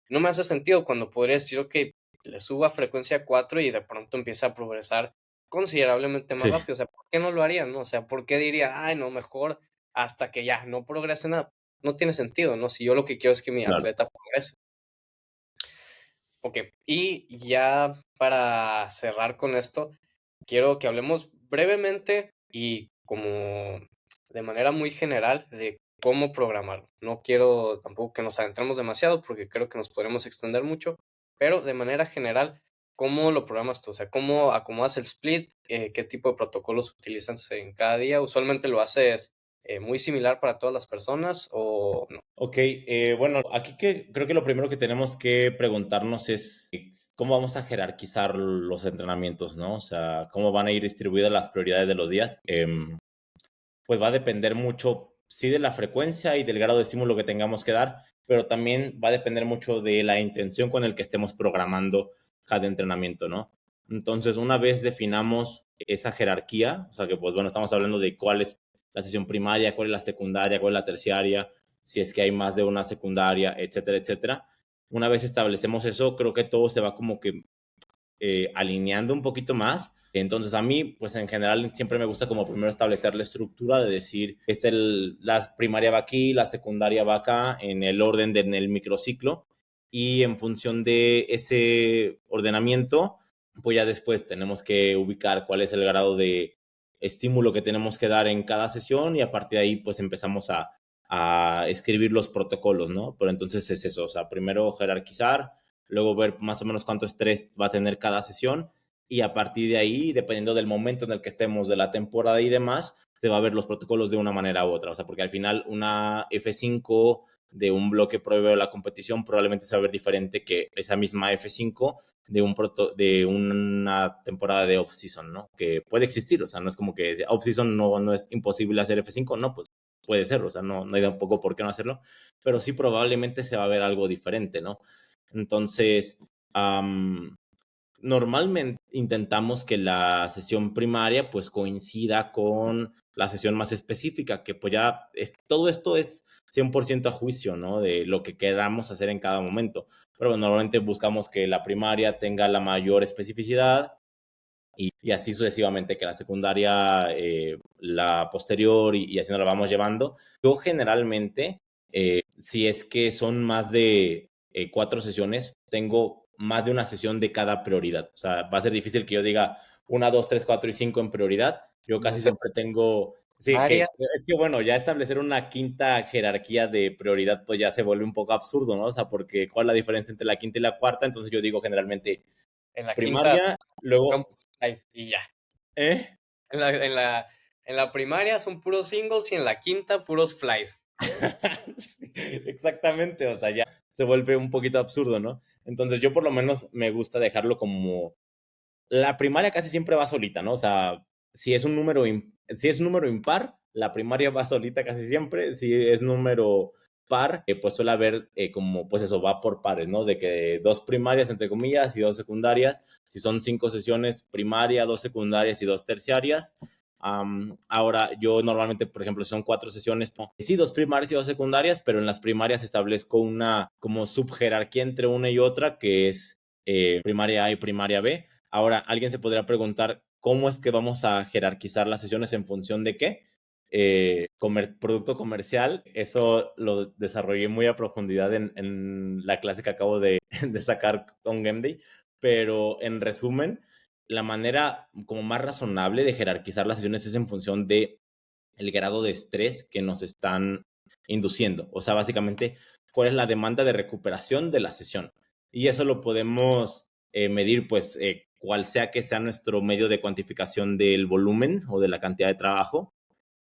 No me hace sentido cuando podría decir, ok, le subo a frecuencia 4 y de pronto empieza a progresar considerablemente más Sí, rápido. O sea, ¿por qué no lo haría, no? O sea, ¿por qué diría, ay, no, mejor hasta que ya no progrese nada? No tiene sentido, ¿no? Si yo lo que quiero es que mi claro. atleta progrese. Ok, y ya para cerrar con esto, quiero que hablemos brevemente y como de manera muy general de cómo programarlo. No quiero tampoco que nos adentremos demasiado porque creo que nos podremos extender mucho, pero de manera general, ¿cómo lo programas tú? O sea, ¿cómo acomodas el split? ¿Qué tipo de protocolos utilizas en cada día? ¿Usualmente lo haces muy similar para todas las personas o no? Ok, bueno, aquí creo que lo primero que tenemos que preguntarnos es cómo vamos a jerarquizar los entrenamientos, ¿no? O sea, cómo van a ir distribuidas las prioridades de los días. Pues va a depender mucho, sí, de la frecuencia y del grado de estímulo que tengamos que dar, pero también va a depender mucho de la intención con el que estemos programando cada entrenamiento, ¿no? Entonces, una vez definamos esa jerarquía, o sea que, pues bueno, estamos hablando de cuál es la sesión primaria, cuál es la secundaria, cuál es la terciaria, si es que hay más de una secundaria, etcétera, etcétera. Una vez establecemos eso, creo que todo se va como que alineando un poquito más. Entonces a mí, pues en general siempre me gusta como primero establecer la estructura de decir, la primaria va aquí, la secundaria va acá, en el orden del el microciclo, y en función de ese ordenamiento, pues ya después tenemos que ubicar cuál es el grado de estímulo que tenemos que dar en cada sesión y a partir de ahí pues empezamos a escribir los protocolos, ¿no? Pero entonces es eso, o sea, primero jerarquizar, luego ver más o menos cuánto estrés va a tener cada sesión y a partir de ahí, dependiendo del momento en el que estemos de la temporada y demás, se va a ver los protocolos de una manera u otra, o sea, porque al final una F5 de un bloque previo de la competición probablemente se va a ver diferente que esa misma F5 de una temporada de off-season, ¿no? Que puede existir, o sea, no es como que off-season no es imposible hacer F5, no, pues puede ser, o sea, no hay tampoco por qué no hacerlo, pero sí probablemente se va a ver algo diferente, ¿no? Entonces, normalmente intentamos que la sesión primaria pues coincida con la sesión más específica, que pues ya todo esto es 100% a juicio, ¿no? De lo que queramos hacer en cada momento. Pero bueno, normalmente buscamos que la primaria tenga la mayor especificidad y así sucesivamente, que la secundaria, la posterior y así nos la vamos llevando. Yo generalmente, si es que son más de 4 sesiones, tengo más de una sesión de cada prioridad. O sea, va a ser difícil que yo diga 1, 2, 3, 4 y 5 en prioridad. Yo No casi sé, siempre tengo... Sí, área. es que bueno, ya establecer una quinta jerarquía de prioridad pues ya se vuelve un poco absurdo, ¿no? O sea, porque ¿cuál es la diferencia entre la quinta y la cuarta? Entonces yo digo generalmente En la quinta, primaria, luego... campus live y ya. ¿Eh? En la, en la, en la primaria son puros singles y en la quinta puros flies. Sí, exactamente, o sea, ya se vuelve un poquito absurdo, ¿no? Entonces yo por lo menos me gusta dejarlo como... La primaria casi siempre va solita, ¿no? O sea, si es un número impar, la primaria va solita casi siempre. Si es número par, pues suele haber como, pues eso, va por pares, ¿no? De que 2 primarias, entre comillas, y 2 secundarias. Si son 5 sesiones, primaria, 2 secundarias y 2 terciarias. Ahora, yo normalmente, por ejemplo, son 4 sesiones, ¿no? Sí, 2 primarias y 2 secundarias, pero en las primarias establezco una como subjerarquía entre una y otra, que es primaria A y primaria B. Ahora, alguien se podría preguntar, ¿cómo es que vamos a jerarquizar las sesiones en función de qué? Producto comercial, eso lo desarrollé muy a profundidad en la clase que acabo de, de sacar con Gameday, pero en resumen, la manera como más razonable de jerarquizar las sesiones es en función de el grado de estrés que nos están induciendo. O sea, básicamente, cuál es la demanda de recuperación de la sesión. Y eso lo podemos medir, pues, cual sea que sea nuestro medio de cuantificación del volumen o de la cantidad de trabajo.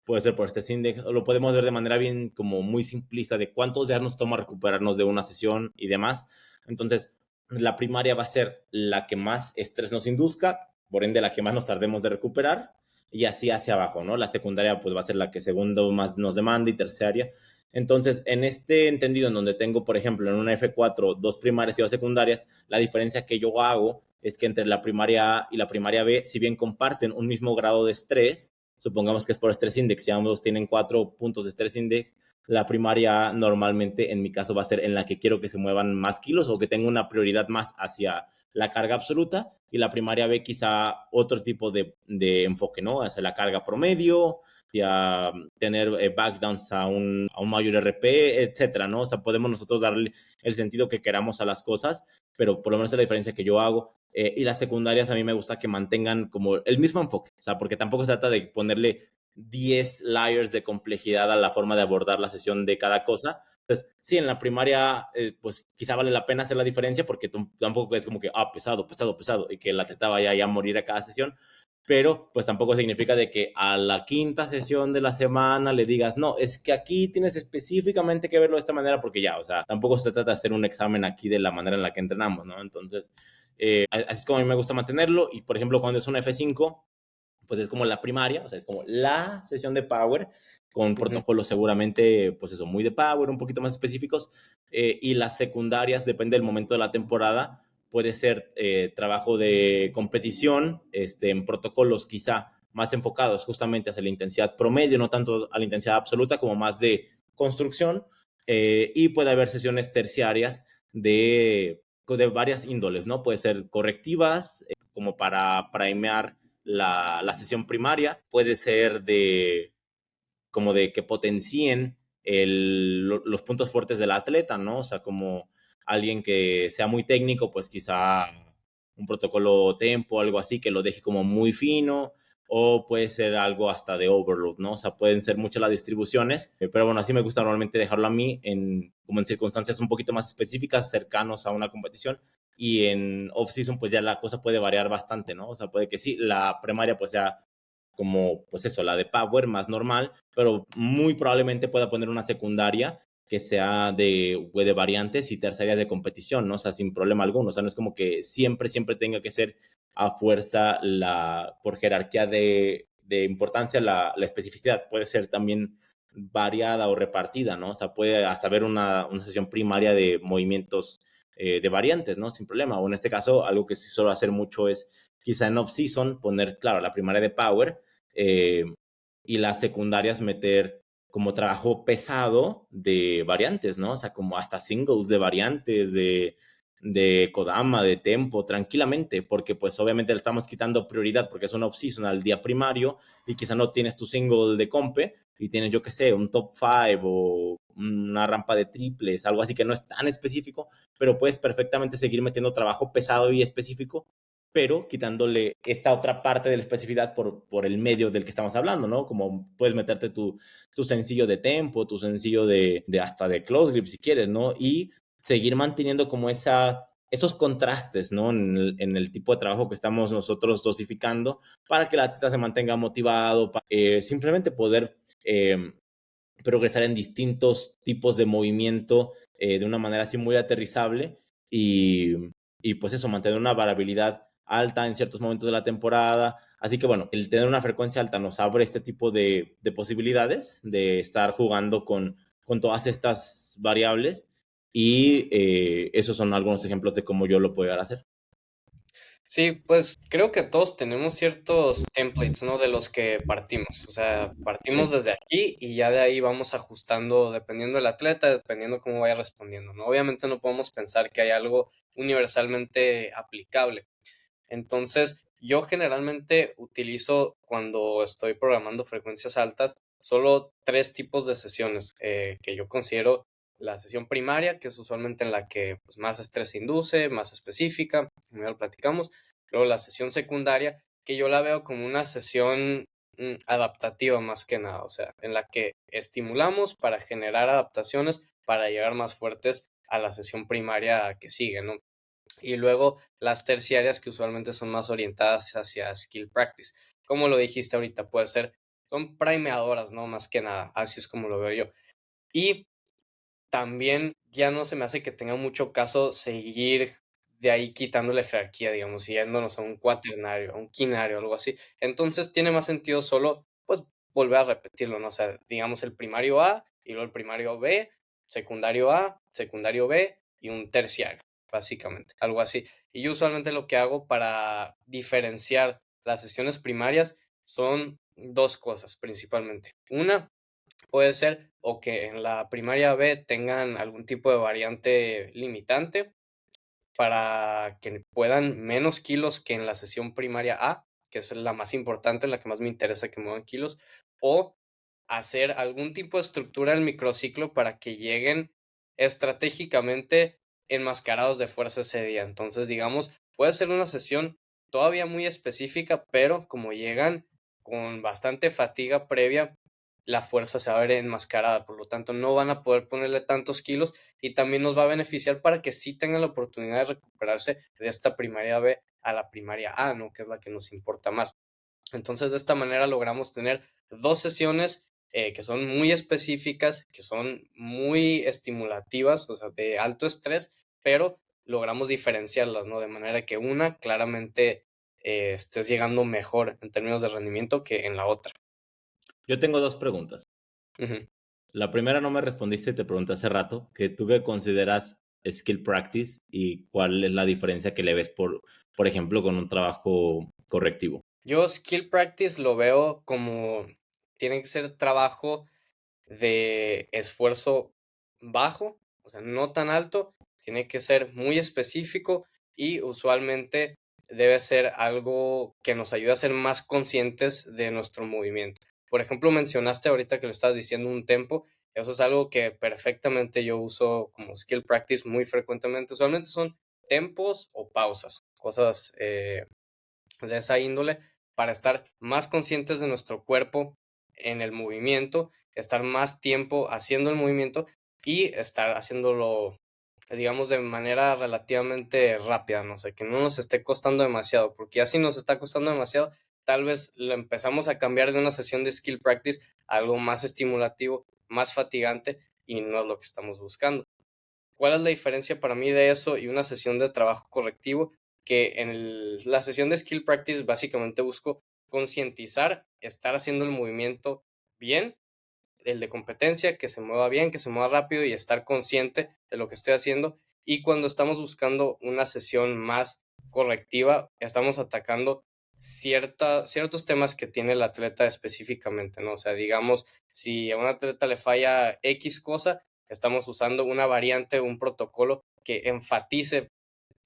Puede ser por este index, o lo podemos ver de manera bien como muy simplista de cuántos días nos toma recuperarnos de una sesión y demás. Entonces, la primaria va a ser la que más estrés nos induzca, por ende la que más nos tardemos de recuperar, y así hacia abajo, ¿no? La secundaria pues va a ser la que segundo más nos demanda y terciaria. Entonces, en este entendido, en donde tengo, por ejemplo, en una F4, 2 primarias y 2 secundarias, la diferencia que yo hago es que entre la primaria A y la primaria B, si bien comparten un mismo grado de estrés, supongamos que es por Stress Index, si ambos tienen 4 puntos de Stress Index, la primaria A normalmente en mi caso va a ser en la que quiero que se muevan más kilos o que tenga una prioridad más hacia la carga absoluta, y la primaria B quizá otro tipo de enfoque, ¿no? Hacia la carga promedio, hacia tener backdowns a un mayor RP, etcétera, ¿no? O sea, podemos nosotros darle el sentido que queramos a las cosas, pero por lo menos es la diferencia que yo hago. Y las secundarias a mí me gusta que mantengan como el mismo enfoque, o sea, porque tampoco se trata de ponerle 10 layers de complejidad a la forma de abordar la sesión de cada cosa. Entonces, sí, en la primaria, pues quizá vale la pena hacer la diferencia porque tampoco es como que, pesado, pesado, pesado, y que el atleta vaya ya a morir a cada sesión, pero pues tampoco significa de que a la quinta sesión de la semana le digas, no, es que aquí tienes específicamente que verlo de esta manera porque ya, o sea, tampoco se trata de hacer un examen aquí de la manera en la que entrenamos, ¿no? Entonces, así es como a mí me gusta mantenerlo, y por ejemplo, cuando es una F5, pues es como la primaria, o sea, es como la sesión de power, con protocolos seguramente, pues eso, muy de power, un poquito más específicos, y las secundarias, depende del momento de la temporada, puede ser trabajo de competición, en protocolos quizá más enfocados justamente hacia la intensidad promedio, no tanto a la intensidad absoluta, como más de construcción, y puede haber sesiones terciarias de varias índoles, ¿no? Puede ser correctivas, como para primear la sesión primaria, puede ser como de que potencien los puntos fuertes del atleta, ¿no? O sea, como alguien que sea muy técnico, pues quizá un protocolo tempo, algo así, que lo deje como muy fino, o puede ser algo hasta de overload, ¿no? O sea, pueden ser muchas las distribuciones, pero bueno, así me gusta normalmente dejarlo a mí como en circunstancias un poquito más específicas, cercanos a una competición, y en off-season pues ya la cosa puede variar bastante, ¿no? O sea, puede que sí, la primaria pues sea como, pues eso, la de Power más normal, pero muy probablemente pueda poner una secundaria que sea de variantes y terciarias de competición, ¿no? O sea, sin problema alguno. O sea, no es como que siempre, siempre tenga que ser a fuerza por jerarquía de importancia la especificidad. Puede ser también variada o repartida, ¿no? O sea, puede hasta haber una sesión primaria de movimientos de variantes, ¿no? Sin problema. O en este caso, algo que sí suelo hacer mucho es quizá en off-season poner, claro, la primaria de power eh, y las secundarias meter como trabajo pesado de variantes, ¿no? O sea, como hasta singles de variantes, de Kodama, de tempo, tranquilamente, porque pues obviamente le estamos quitando prioridad porque es una off-season al día primario y quizá no tienes tu single de compe y tienes, yo qué sé, un top 5 o una rampa de triples, algo así que no es tan específico, pero puedes perfectamente seguir metiendo trabajo pesado y específico, pero quitándole esta otra parte de la especificidad por el medio del que estamos hablando, ¿no? Como puedes meterte tu sencillo de tempo, tu sencillo de hasta de close grip si quieres, ¿no? Y seguir manteniendo como esos contrastes, ¿no? En el tipo de trabajo que estamos nosotros dosificando para que el atleta se mantenga motivado, para simplemente poder progresar en distintos tipos de movimiento de una manera así muy aterrizable y, y pues eso, mantener una variabilidad alta en ciertos momentos de la temporada. Así que bueno, el tener una frecuencia alta nos abre este tipo de posibilidades de estar jugando con todas estas variables y esos son algunos ejemplos de cómo yo lo puedo llegar a hacer. Sí, pues creo que todos tenemos ciertos templates, ¿no? De los que partimos. O sea, partimos Sí. desde aquí y ya de ahí vamos ajustando dependiendo del atleta, dependiendo cómo vaya respondiendo, ¿no? Obviamente no podemos pensar que hay algo universalmente aplicable. Entonces, yo generalmente utilizo cuando estoy programando frecuencias altas solo tres tipos de sesiones que yo considero la sesión primaria, que es usualmente en la que pues, más estrés se induce, más específica, como ya lo platicamos. Luego la sesión secundaria, que yo la veo como una sesión adaptativa más que nada, o sea, en la que estimulamos para generar adaptaciones para llegar más fuertes a la sesión primaria que sigue, ¿no? Y luego las terciarias que usualmente son más orientadas hacia skill practice. Como lo dijiste ahorita, puede ser, son primeadoras, ¿no? Más que nada, así es como lo veo yo. Y también ya no se me hace que tenga mucho caso seguir de ahí quitando la jerarquía, digamos, y yéndonos a un cuaternario, a un quinario, algo así. Entonces tiene más sentido solo, pues, volver a repetirlo, ¿no? O sea, digamos el primario A y luego el primario B, secundario A, secundario B y un terciario, básicamente, algo así. Y yo usualmente lo que hago para diferenciar las sesiones primarias son dos cosas principalmente. Una, puede ser o que en la primaria B tengan algún tipo de variante limitante para que puedan menos kilos que en la sesión primaria A, que es la más importante, la que más me interesa que muevan kilos, o hacer algún tipo de estructura del microciclo para que lleguen estratégicamente enmascarados de fuerza ese día. Entonces, digamos, puede ser una sesión todavía muy específica, pero como llegan con bastante fatiga previa, la fuerza se va a ver enmascarada, por lo tanto no van a poder ponerle tantos kilos y también nos va a beneficiar para que sí tengan la oportunidad de recuperarse de esta primaria B a la primaria A, ¿no? Que es la que nos importa más. Entonces, de esta manera logramos tener dos sesiones que son muy específicas, que son muy estimulativas, o sea, de alto estrés, pero logramos diferenciarlas, ¿no? De manera que una claramente estés llegando mejor en términos de rendimiento que en la otra. Yo tengo dos preguntas. Ujú. La primera no me respondiste, te pregunté hace rato, que tú qué consideras skill practice y cuál es la diferencia que le ves, por ejemplo, con un trabajo correctivo. Yo skill practice lo veo como tiene que ser trabajo de esfuerzo bajo, o sea, no tan alto, tiene que ser muy específico y usualmente debe ser algo que nos ayude a ser más conscientes de nuestro movimiento. Por ejemplo, mencionaste ahorita que lo estás diciendo un tempo, eso es algo que perfectamente yo uso como skill practice muy frecuentemente. Usualmente son tempos o pausas, cosas de esa índole para estar más conscientes de nuestro cuerpo en el movimiento, estar más tiempo haciendo el movimiento y estar haciéndolo, digamos, de manera relativamente rápida, no sé, que no nos esté costando demasiado, porque ya si nos está costando demasiado, tal vez lo empezamos a cambiar de una sesión de skill practice a algo más estimulativo, más fatigante, y no es lo que estamos buscando. ¿Cuál es la diferencia para mí de eso y una sesión de trabajo correctivo? Que en la sesión de skill practice básicamente busco concientizar, estar haciendo el movimiento bien, el de competencia, que se mueva bien, que se mueva rápido y estar consciente de lo que estoy haciendo. Y cuando estamos buscando una sesión más correctiva, estamos atacando ciertos temas que tiene el atleta específicamente, ¿no? O sea, digamos, si a un atleta le falla X cosa, estamos usando una variante, un protocolo que enfatice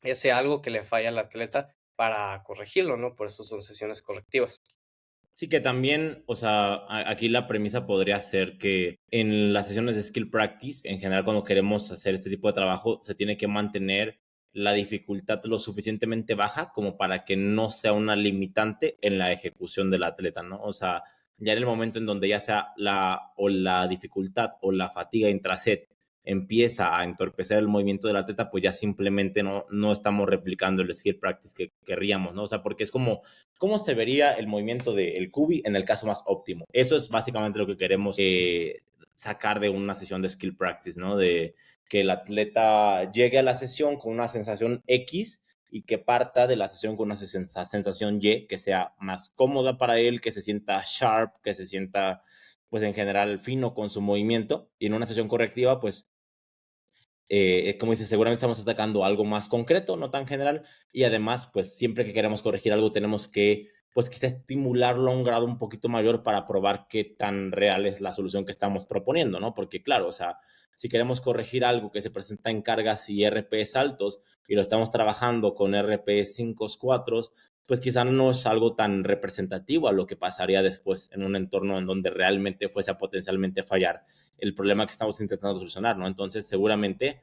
ese algo que le falla al atleta para corregirlo, ¿no? Por eso son sesiones correctivas. Sí, que también, o sea, aquí la premisa podría ser que en las sesiones de skill practice, en general, cuando queremos hacer este tipo de trabajo, se tiene que mantener la dificultad lo suficientemente baja como para que no sea una limitante en la ejecución del atleta, ¿no? O sea, ya en el momento en donde ya sea la dificultad o la fatiga intraset empieza a entorpecer el movimiento del atleta, pues ya simplemente no estamos replicando el skill practice que querríamos, ¿no? O sea, porque es como cómo se vería el movimiento del cubi en el caso más óptimo. Eso es básicamente lo que queremos sacar de una sesión de skill practice, ¿no? De que el atleta llegue a la sesión con una sensación X y que parta de la sesión con una sensación Y que sea más cómoda para él, que se sienta sharp, que se sienta, pues en general, fino con su movimiento. Y en una sesión correctiva, pues como dices, seguramente estamos atacando algo más concreto, no tan general, y además, pues siempre que queremos corregir algo tenemos que, pues quizá estimularlo a un grado un poquito mayor para probar qué tan real es la solución que estamos proponiendo, ¿no? Porque claro, o sea, si queremos corregir algo que se presenta en cargas y RPs altos y lo estamos trabajando con RPs 5, 4, pues quizá no es algo tan representativo a lo que pasaría después en un entorno en donde realmente fuese a potencialmente fallar el problema que estamos intentando solucionar, ¿no? Entonces, seguramente,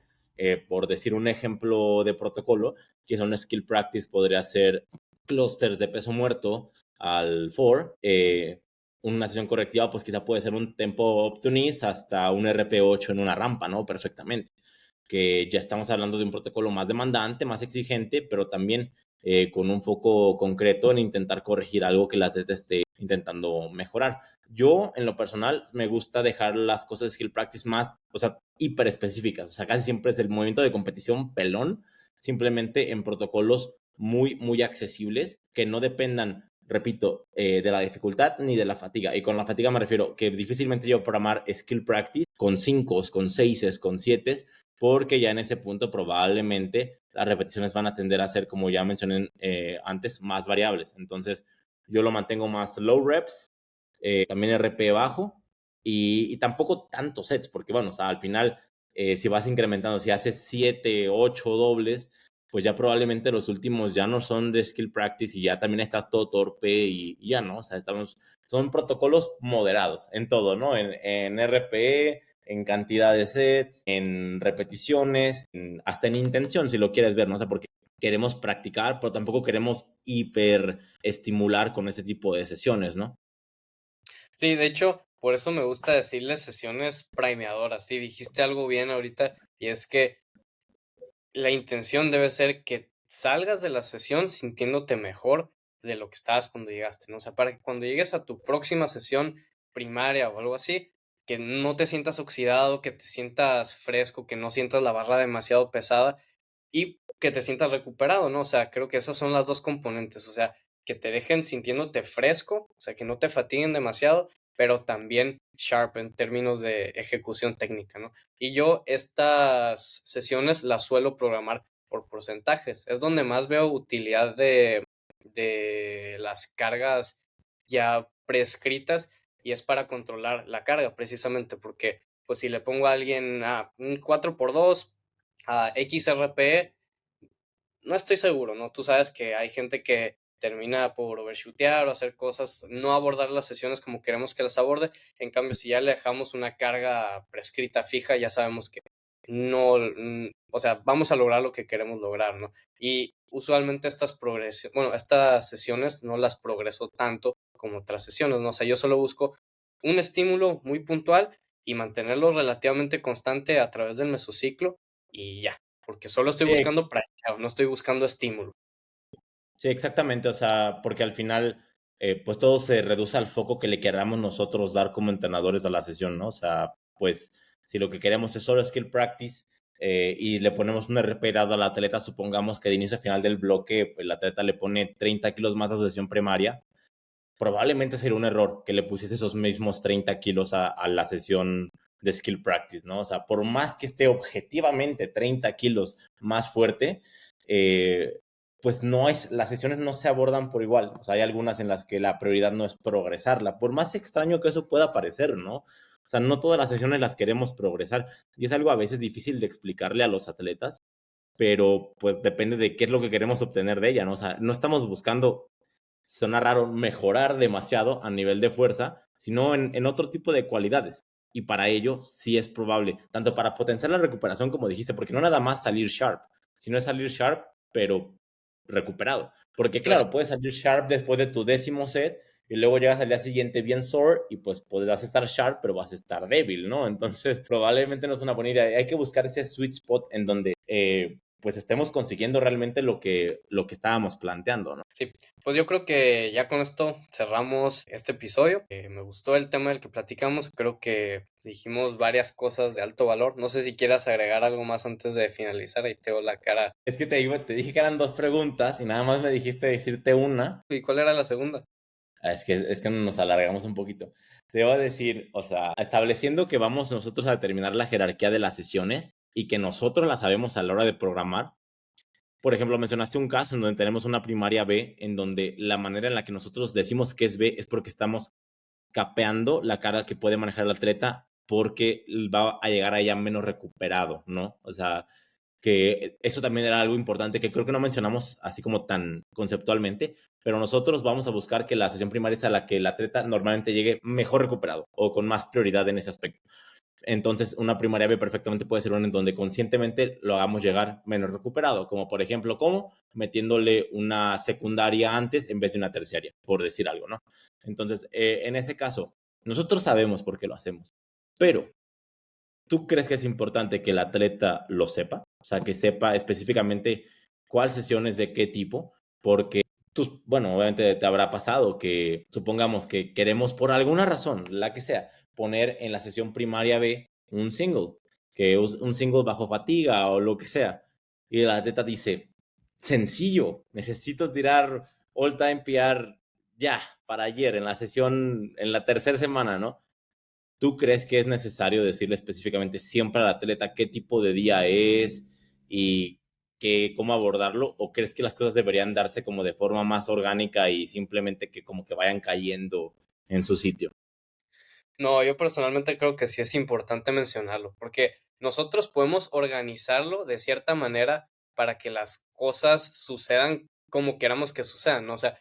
por decir un ejemplo de protocolo, que son skill practice, podría ser clusters de peso muerto al 4, una sesión correctiva, pues quizá puede ser un tempo optimist hasta un RP8 en una rampa, ¿no? Perfectamente. Que ya estamos hablando de un protocolo más demandante, más exigente, pero también con un foco concreto en intentar corregir algo que el atleta esté intentando mejorar. Yo, en lo personal, me gusta dejar las cosas de skill practice más, o sea, hiper específicas. O sea, casi siempre es el movimiento de competición pelón, simplemente en protocolos muy, muy accesibles que no dependan, repito, de la dificultad ni de la fatiga. Y con la fatiga me refiero que difícilmente yo programar skill practice con 5, con 6, con 7, porque ya en ese punto probablemente las repeticiones van a tender a ser, como ya mencioné antes, más variables. Entonces, yo lo mantengo más low reps, también RP bajo y tampoco tantos sets, porque bueno, o sea, al final, si vas incrementando, si haces 7, 8 dobles, pues ya probablemente los últimos ya no son de skill practice y ya también estás todo torpe y ya no, o sea, son protocolos moderados en todo, ¿no? En RP, en cantidad de sets, en repeticiones, hasta en intención, si lo quieres ver, ¿no? O sea, porque queremos practicar, pero tampoco queremos hiper estimular con ese tipo de sesiones, ¿no? Sí, de hecho, por eso me gusta decirles sesiones primeadoras. Sí, dijiste algo bien ahorita, y es que la intención debe ser que salgas de la sesión sintiéndote mejor de lo que estabas cuando llegaste, ¿no? O sea, para que cuando llegues a tu próxima sesión primaria o algo así, que no te sientas oxidado, que te sientas fresco, que no sientas la barra demasiado pesada y que te sientas recuperado, ¿no? O sea, creo que esas son las dos componentes, o sea, que te dejen sintiéndote fresco, o sea, que no te fatiguen demasiado, pero también sharp en términos de ejecución técnica, ¿no? Y yo estas sesiones las suelo programar por porcentajes. Es donde más veo utilidad de las cargas ya prescritas y es para controlar la carga precisamente porque pues si le pongo a alguien a un 4x2 a XRP, no estoy seguro, ¿no? Tú sabes que hay gente que termina por overshootear o hacer cosas, no abordar las sesiones como queremos que las aborde. En cambio, si ya le dejamos una carga prescrita fija, ya sabemos que no, o sea, vamos a lograr lo que queremos lograr, ¿no? Y usualmente estas sesiones no las progreso tanto como otras sesiones, ¿no? O sea, yo solo busco un estímulo muy puntual y mantenerlo relativamente constante a través del mesociclo y ya, porque solo estoy Sí, buscando práctica, no estoy buscando estímulo. sí, exactamente, o sea, porque al final, pues todo se reduce al foco que le queramos nosotros dar como entrenadores a la sesión, ¿no? O sea, pues Si lo que queremos es solo skill practice y le ponemos un RP dado al atleta, supongamos que de inicio a final del bloque pues, el atleta le pone 30 kilos más a su sesión primaria, probablemente sería un error que le pusiese esos mismos 30 kilos a la sesión de skill practice, ¿no? O sea, por más que esté objetivamente 30 kilos más fuerte, pues no es, las sesiones no se abordan por igual. O sea, hay algunas en las que la prioridad no es progresarla, por más extraño que eso pueda parecer, ¿no? O sea, no todas las sesiones las queremos progresar y es algo a veces difícil de explicarle a los atletas, pero pues depende de qué es lo que queremos obtener de ella, ¿no? O sea, no estamos buscando, suena raro, mejorar demasiado a nivel de fuerza, sino en otro tipo de cualidades. Y para ello sí es probable, tanto para potenciar la recuperación como dijiste, porque no nada más salir sharp, sino es salir sharp, pero recuperado. Porque claro, puedes salir sharp después de tu 10º set y luego llegas al día siguiente bien sore y pues podrás estar sharp, pero vas a estar débil, ¿no? Entonces probablemente no es una buena idea. Hay que buscar ese sweet spot en donde pues estemos consiguiendo realmente lo que estábamos planteando, ¿no? Sí, pues yo creo que ya con esto cerramos este episodio. Me gustó el tema del que platicamos, creo que dijimos varias cosas de alto valor. No sé si quieras agregar algo más antes de finalizar, ahí te veo la cara. Es que te dije que eran 2 preguntas y nada más me dijiste decirte una. ¿Y cuál era la segunda? Es que nos alargamos un poquito. Te iba a decir, o sea, estableciendo que vamos nosotros a determinar la jerarquía de las sesiones y que nosotros la sabemos a la hora de programar. Por ejemplo, mencionaste un caso en donde tenemos una primaria B, en donde la manera en la que nosotros decimos que es B es porque estamos capeando la carga que puede manejar el atleta porque va a llegar a ella menos recuperado, ¿no? O sea, que eso también era algo importante que creo que no mencionamos así como tan conceptualmente, pero nosotros vamos a buscar que la sesión primaria es a la que el atleta normalmente llegue mejor recuperado o con más prioridad en ese aspecto. Entonces, una primaria B perfectamente puede ser una en donde conscientemente lo hagamos llegar menos recuperado, como por ejemplo, ¿cómo? Metiéndole una secundaria antes en vez de una terciaria, por decir algo, ¿no? Entonces, en ese caso, nosotros sabemos por qué lo hacemos, pero ¿tú crees que es importante que el atleta lo sepa? O sea, que sepa específicamente cuál sesión es de qué tipo, porque tú, bueno, obviamente te habrá pasado que supongamos que queremos por alguna razón, la que sea, poner en la sesión primaria B un single, que es un single bajo fatiga o lo que sea. Y el atleta dice, sencillo, necesito tirar all time PR ya, para ayer, en la sesión, en la tercera semana, ¿no? ¿Tú crees que es necesario decirle específicamente siempre al atleta qué tipo de día es y cómo abordarlo? ¿O crees que las cosas deberían darse como de forma más orgánica y simplemente que como que vayan cayendo en su sitio? No, yo personalmente creo que sí es importante mencionarlo, porque nosotros podemos organizarlo de cierta manera para que las cosas sucedan como queramos que sucedan, ¿no? O sea,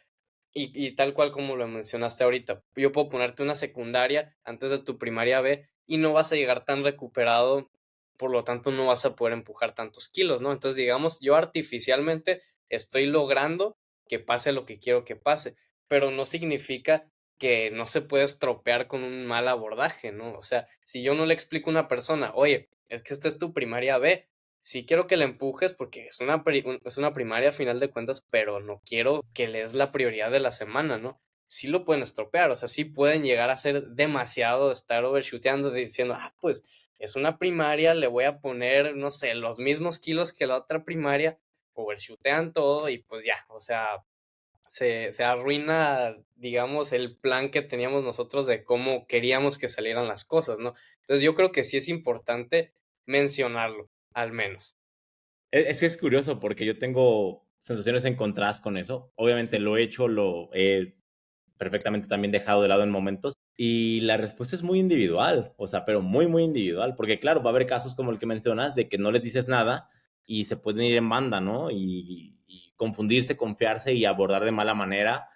y tal cual como lo mencionaste ahorita, yo puedo ponerte una secundaria antes de tu primaria B y no vas a llegar tan recuperado, por lo tanto no vas a poder empujar tantos kilos, ¿no? Entonces, digamos, yo artificialmente estoy logrando que pase lo que quiero que pase, pero no significa que no se puede estropear con un mal abordaje, ¿no? O sea, si yo no le explico a una persona, oye, es que esta es tu primaria B, sí quiero que la empujes porque es una primaria a final de cuentas, pero no quiero que le des la prioridad de la semana, ¿no? Sí lo pueden estropear, o sea, sí pueden llegar a ser demasiado, estar overshooteando, diciendo, pues es una primaria, le voy a poner, no sé, los mismos kilos que la otra primaria, overshootean todo y pues ya, o sea, se arruina, digamos, el plan que teníamos nosotros de cómo queríamos que salieran las cosas, ¿no? Entonces yo creo que sí es importante mencionarlo, al menos. Es que es curioso porque yo tengo sensaciones encontradas con eso. Obviamente lo he hecho, lo he perfectamente también dejado de lado en momentos. Y la respuesta es muy individual, o sea, pero muy, muy individual, porque claro, va a haber casos como el que mencionas de que no les dices nada y se pueden ir en banda, ¿no? Y confundirse, confiarse y abordar de mala manera,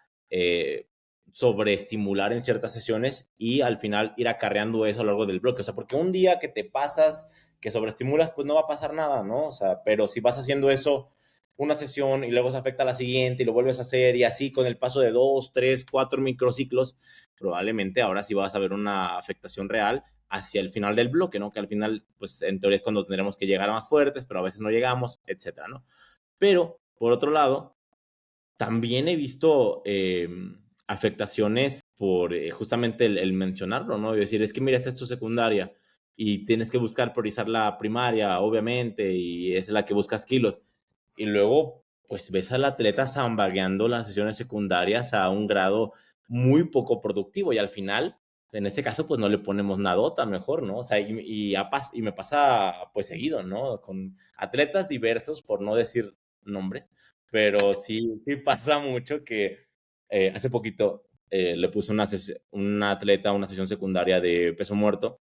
sobreestimular en ciertas sesiones y al final ir acarreando eso a lo largo del bloque. O sea, porque un día que te pasas, que sobreestimulas, pues no va a pasar nada, ¿no? O sea, pero si vas haciendo eso una sesión y luego se afecta a la siguiente y lo vuelves a hacer y así con el paso de 2, 3, 4 microciclos, probablemente ahora sí vas a ver una afectación real hacia el final del bloque, ¿no? Que al final, pues en teoría es cuando tendremos que llegar más fuertes, pero a veces no llegamos, etcétera, ¿no? Pero, por otro lado, también he visto afectaciones por justamente el mencionarlo, ¿no? Y decir, es que mira, esta es tu secundaria, y tienes que buscar priorizar la primaria, obviamente, y es la que buscas kilos. Y luego, pues ves al atleta zambagueando las sesiones secundarias a un grado muy poco productivo y al final, en ese caso, pues no le ponemos nadota mejor, ¿no? O sea, y me pasa pues seguido, ¿no? Con atletas diversos, por no decir nombres, pero sí pasa mucho que hace poquito le puse una atleta una sesión secundaria de peso muerto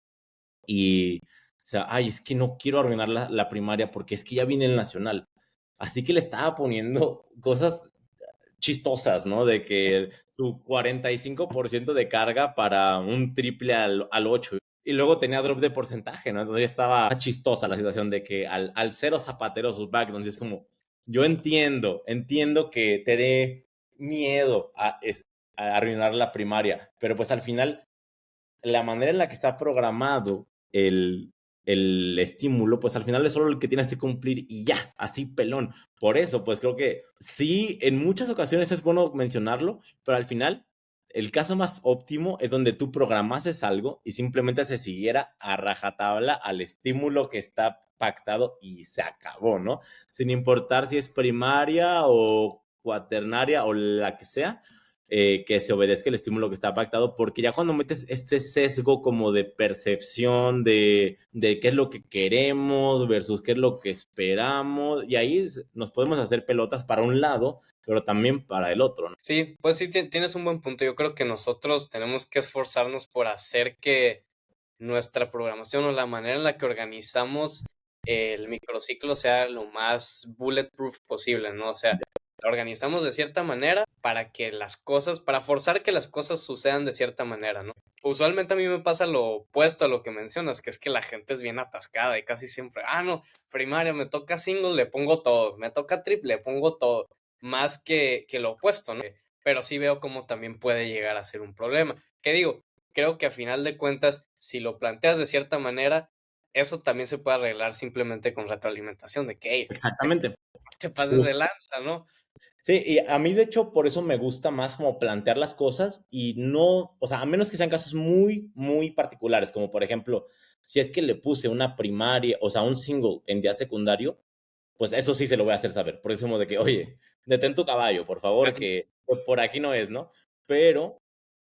y, o sea, ay, es que no quiero arruinar la primaria porque es que ya viene el nacional. Así que le estaba poniendo cosas chistosas, ¿no? De que su 45% de carga para un triple al 8. Y luego tenía drop de porcentaje, ¿no? Entonces ya estaba chistosa la situación de que al cero zapatero sus backdowns, y es como, yo entiendo que te dé miedo a arruinar la primaria, pero pues al final la manera en la que está programado el estímulo, pues al final es solo el que tienes que cumplir y ya, así pelón. Por eso, pues creo que sí, en muchas ocasiones es bueno mencionarlo, pero al final el caso más óptimo es donde tú programases algo y simplemente se siguiera a rajatabla al estímulo que está pactado y se acabó, ¿no? Sin importar si es primaria o cuaternaria o la que sea, que se obedezca el estímulo que está pactado, porque ya cuando metes este sesgo como de percepción de qué es lo que queremos versus qué es lo que esperamos, y ahí nos podemos hacer pelotas para un lado, pero también para el otro, ¿no? Sí, pues sí, tienes un buen punto. Yo creo que nosotros tenemos que esforzarnos por hacer que nuestra programación o la manera en la que organizamos el microciclo sea lo más bulletproof posible, ¿no? O sea, lo organizamos de cierta manera para que las cosas, para forzar que las cosas sucedan de cierta manera, ¿no? Usualmente a mí me pasa lo opuesto a lo que mencionas, que es que la gente es bien atascada y casi siempre, no, primaria, me toca single, le pongo todo, me toca triple, le pongo todo, más que lo opuesto, ¿no? Pero sí veo cómo también puede llegar a ser un problema. ¿Qué digo? Creo que a final de cuentas, si lo planteas de cierta manera, eso también se puede arreglar simplemente con retroalimentación, de que, hey, Exactamente. te pases de lanza, ¿no? Sí, y a mí de hecho por eso me gusta más como plantear las cosas y no, o sea, a menos que sean casos muy, muy particulares, como por ejemplo, si es que le puse una primaria, o sea, un single en día secundario, pues eso sí se lo voy a hacer saber. Por eso como de que, oye, detén tu caballo, por favor, que por aquí no es, ¿no? Pero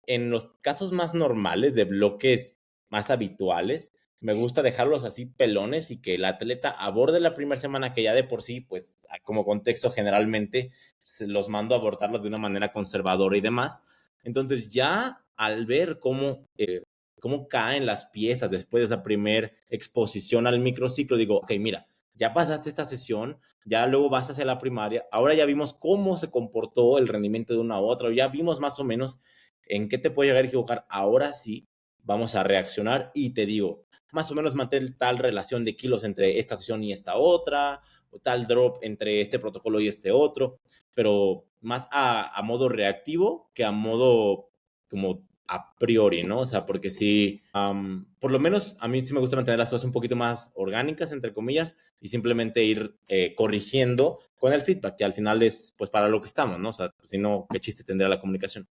en los casos más normales, de bloques más habituales, me gusta dejarlos así pelones y que el atleta aborde la primera semana que ya de por sí, pues como contexto generalmente se los mando a abordarlos de una manera conservadora y demás. Entonces ya al ver cómo caen las piezas después de esa primera exposición al microciclo, digo, ok, mira, ya pasaste esta sesión, ya luego vas hacia la primaria, ahora ya vimos cómo se comportó el rendimiento de una u otra, ya vimos más o menos en qué te puede llegar a equivocar. Ahora sí, vamos a reaccionar y te digo, más o menos mantener tal relación de kilos entre esta sesión y esta otra, o tal drop entre este protocolo y este otro, pero más a modo reactivo que a modo como a priori, ¿no? O sea, porque sí, por lo menos a mí sí me gusta mantener las cosas un poquito más orgánicas, entre comillas, y simplemente ir corrigiendo con el feedback, que al final es pues para lo que estamos, ¿no? O sea, si no, ¿qué chiste tendría la comunicación?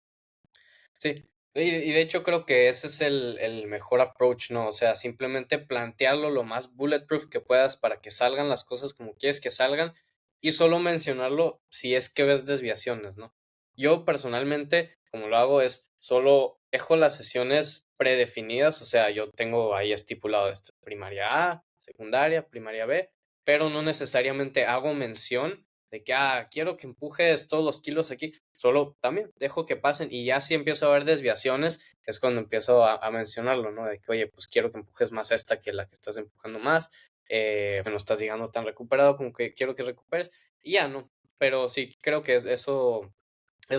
Sí, y de hecho creo que ese es el mejor approach, ¿no? O sea, simplemente plantearlo lo más bulletproof que puedas para que salgan las cosas como quieres que salgan y solo mencionarlo si es que ves desviaciones, ¿no? Yo personalmente, como lo hago, es solo dejo las sesiones predefinidas, o sea, yo tengo ahí estipulado esto, primaria A, secundaria, primaria B, pero no necesariamente hago mención de que, quiero que empujes todos los kilos aquí, solo también dejo que pasen y ya si empiezo a ver desviaciones, es cuando empiezo a mencionarlo, ¿no? De que, oye, pues quiero que empujes más esta que la que estás empujando más, no estás llegando tan recuperado como que quiero que recuperes, y ya, ¿no? Pero sí, creo que eso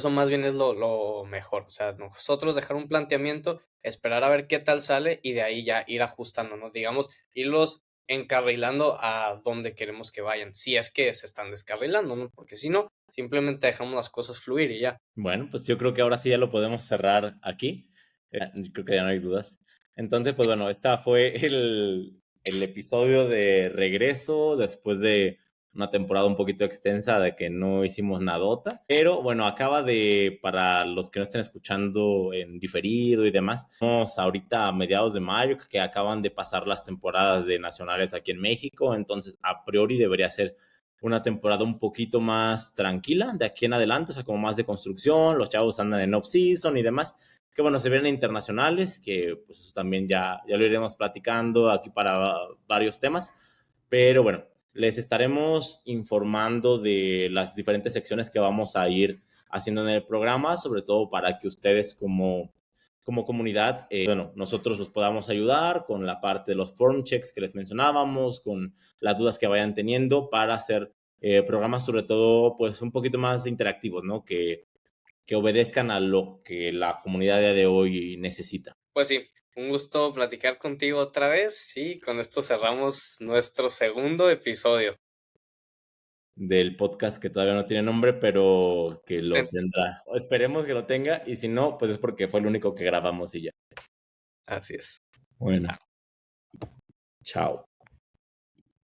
más bien es lo mejor, o sea, nosotros dejar un planteamiento, esperar a ver qué tal sale y de ahí ya ir ajustando, ¿no? Digamos, irlos encarrilando a donde queremos que vayan, si es que se están descarrilando, ¿no? Porque si no, simplemente dejamos las cosas fluir y ya. Bueno, pues yo creo que ahora sí ya lo podemos cerrar aquí. Creo que ya no hay dudas. Entonces, pues bueno, esta fue el episodio de regreso después de una temporada un poquito extensa de que no hicimos nadota, pero bueno, para los que no estén escuchando en diferido y demás, estamos ahorita a mediados de mayo que acaban de pasar las temporadas de nacionales aquí en México, entonces a priori debería ser una temporada un poquito más tranquila de aquí en adelante, o sea, como más de construcción, los chavos andan en off-season y demás, que bueno, se vienen internacionales, que pues eso también ya lo iremos platicando aquí para varios temas, pero bueno, les estaremos informando de las diferentes secciones que vamos a ir haciendo en el programa, sobre todo para que ustedes como comunidad, bueno, nosotros los podamos ayudar con la parte de los form checks que les mencionábamos, con las dudas que vayan teniendo para hacer programas sobre todo pues un poquito más interactivos, ¿no? Que obedezcan a lo que la comunidad de hoy necesita. Pues sí, un gusto platicar contigo otra vez y con esto cerramos nuestro segundo episodio. Del podcast que todavía no tiene nombre, pero que lo tendrá. Esperemos que lo tenga y si no, pues es porque fue el único que grabamos y ya. Así es. Bueno, chao.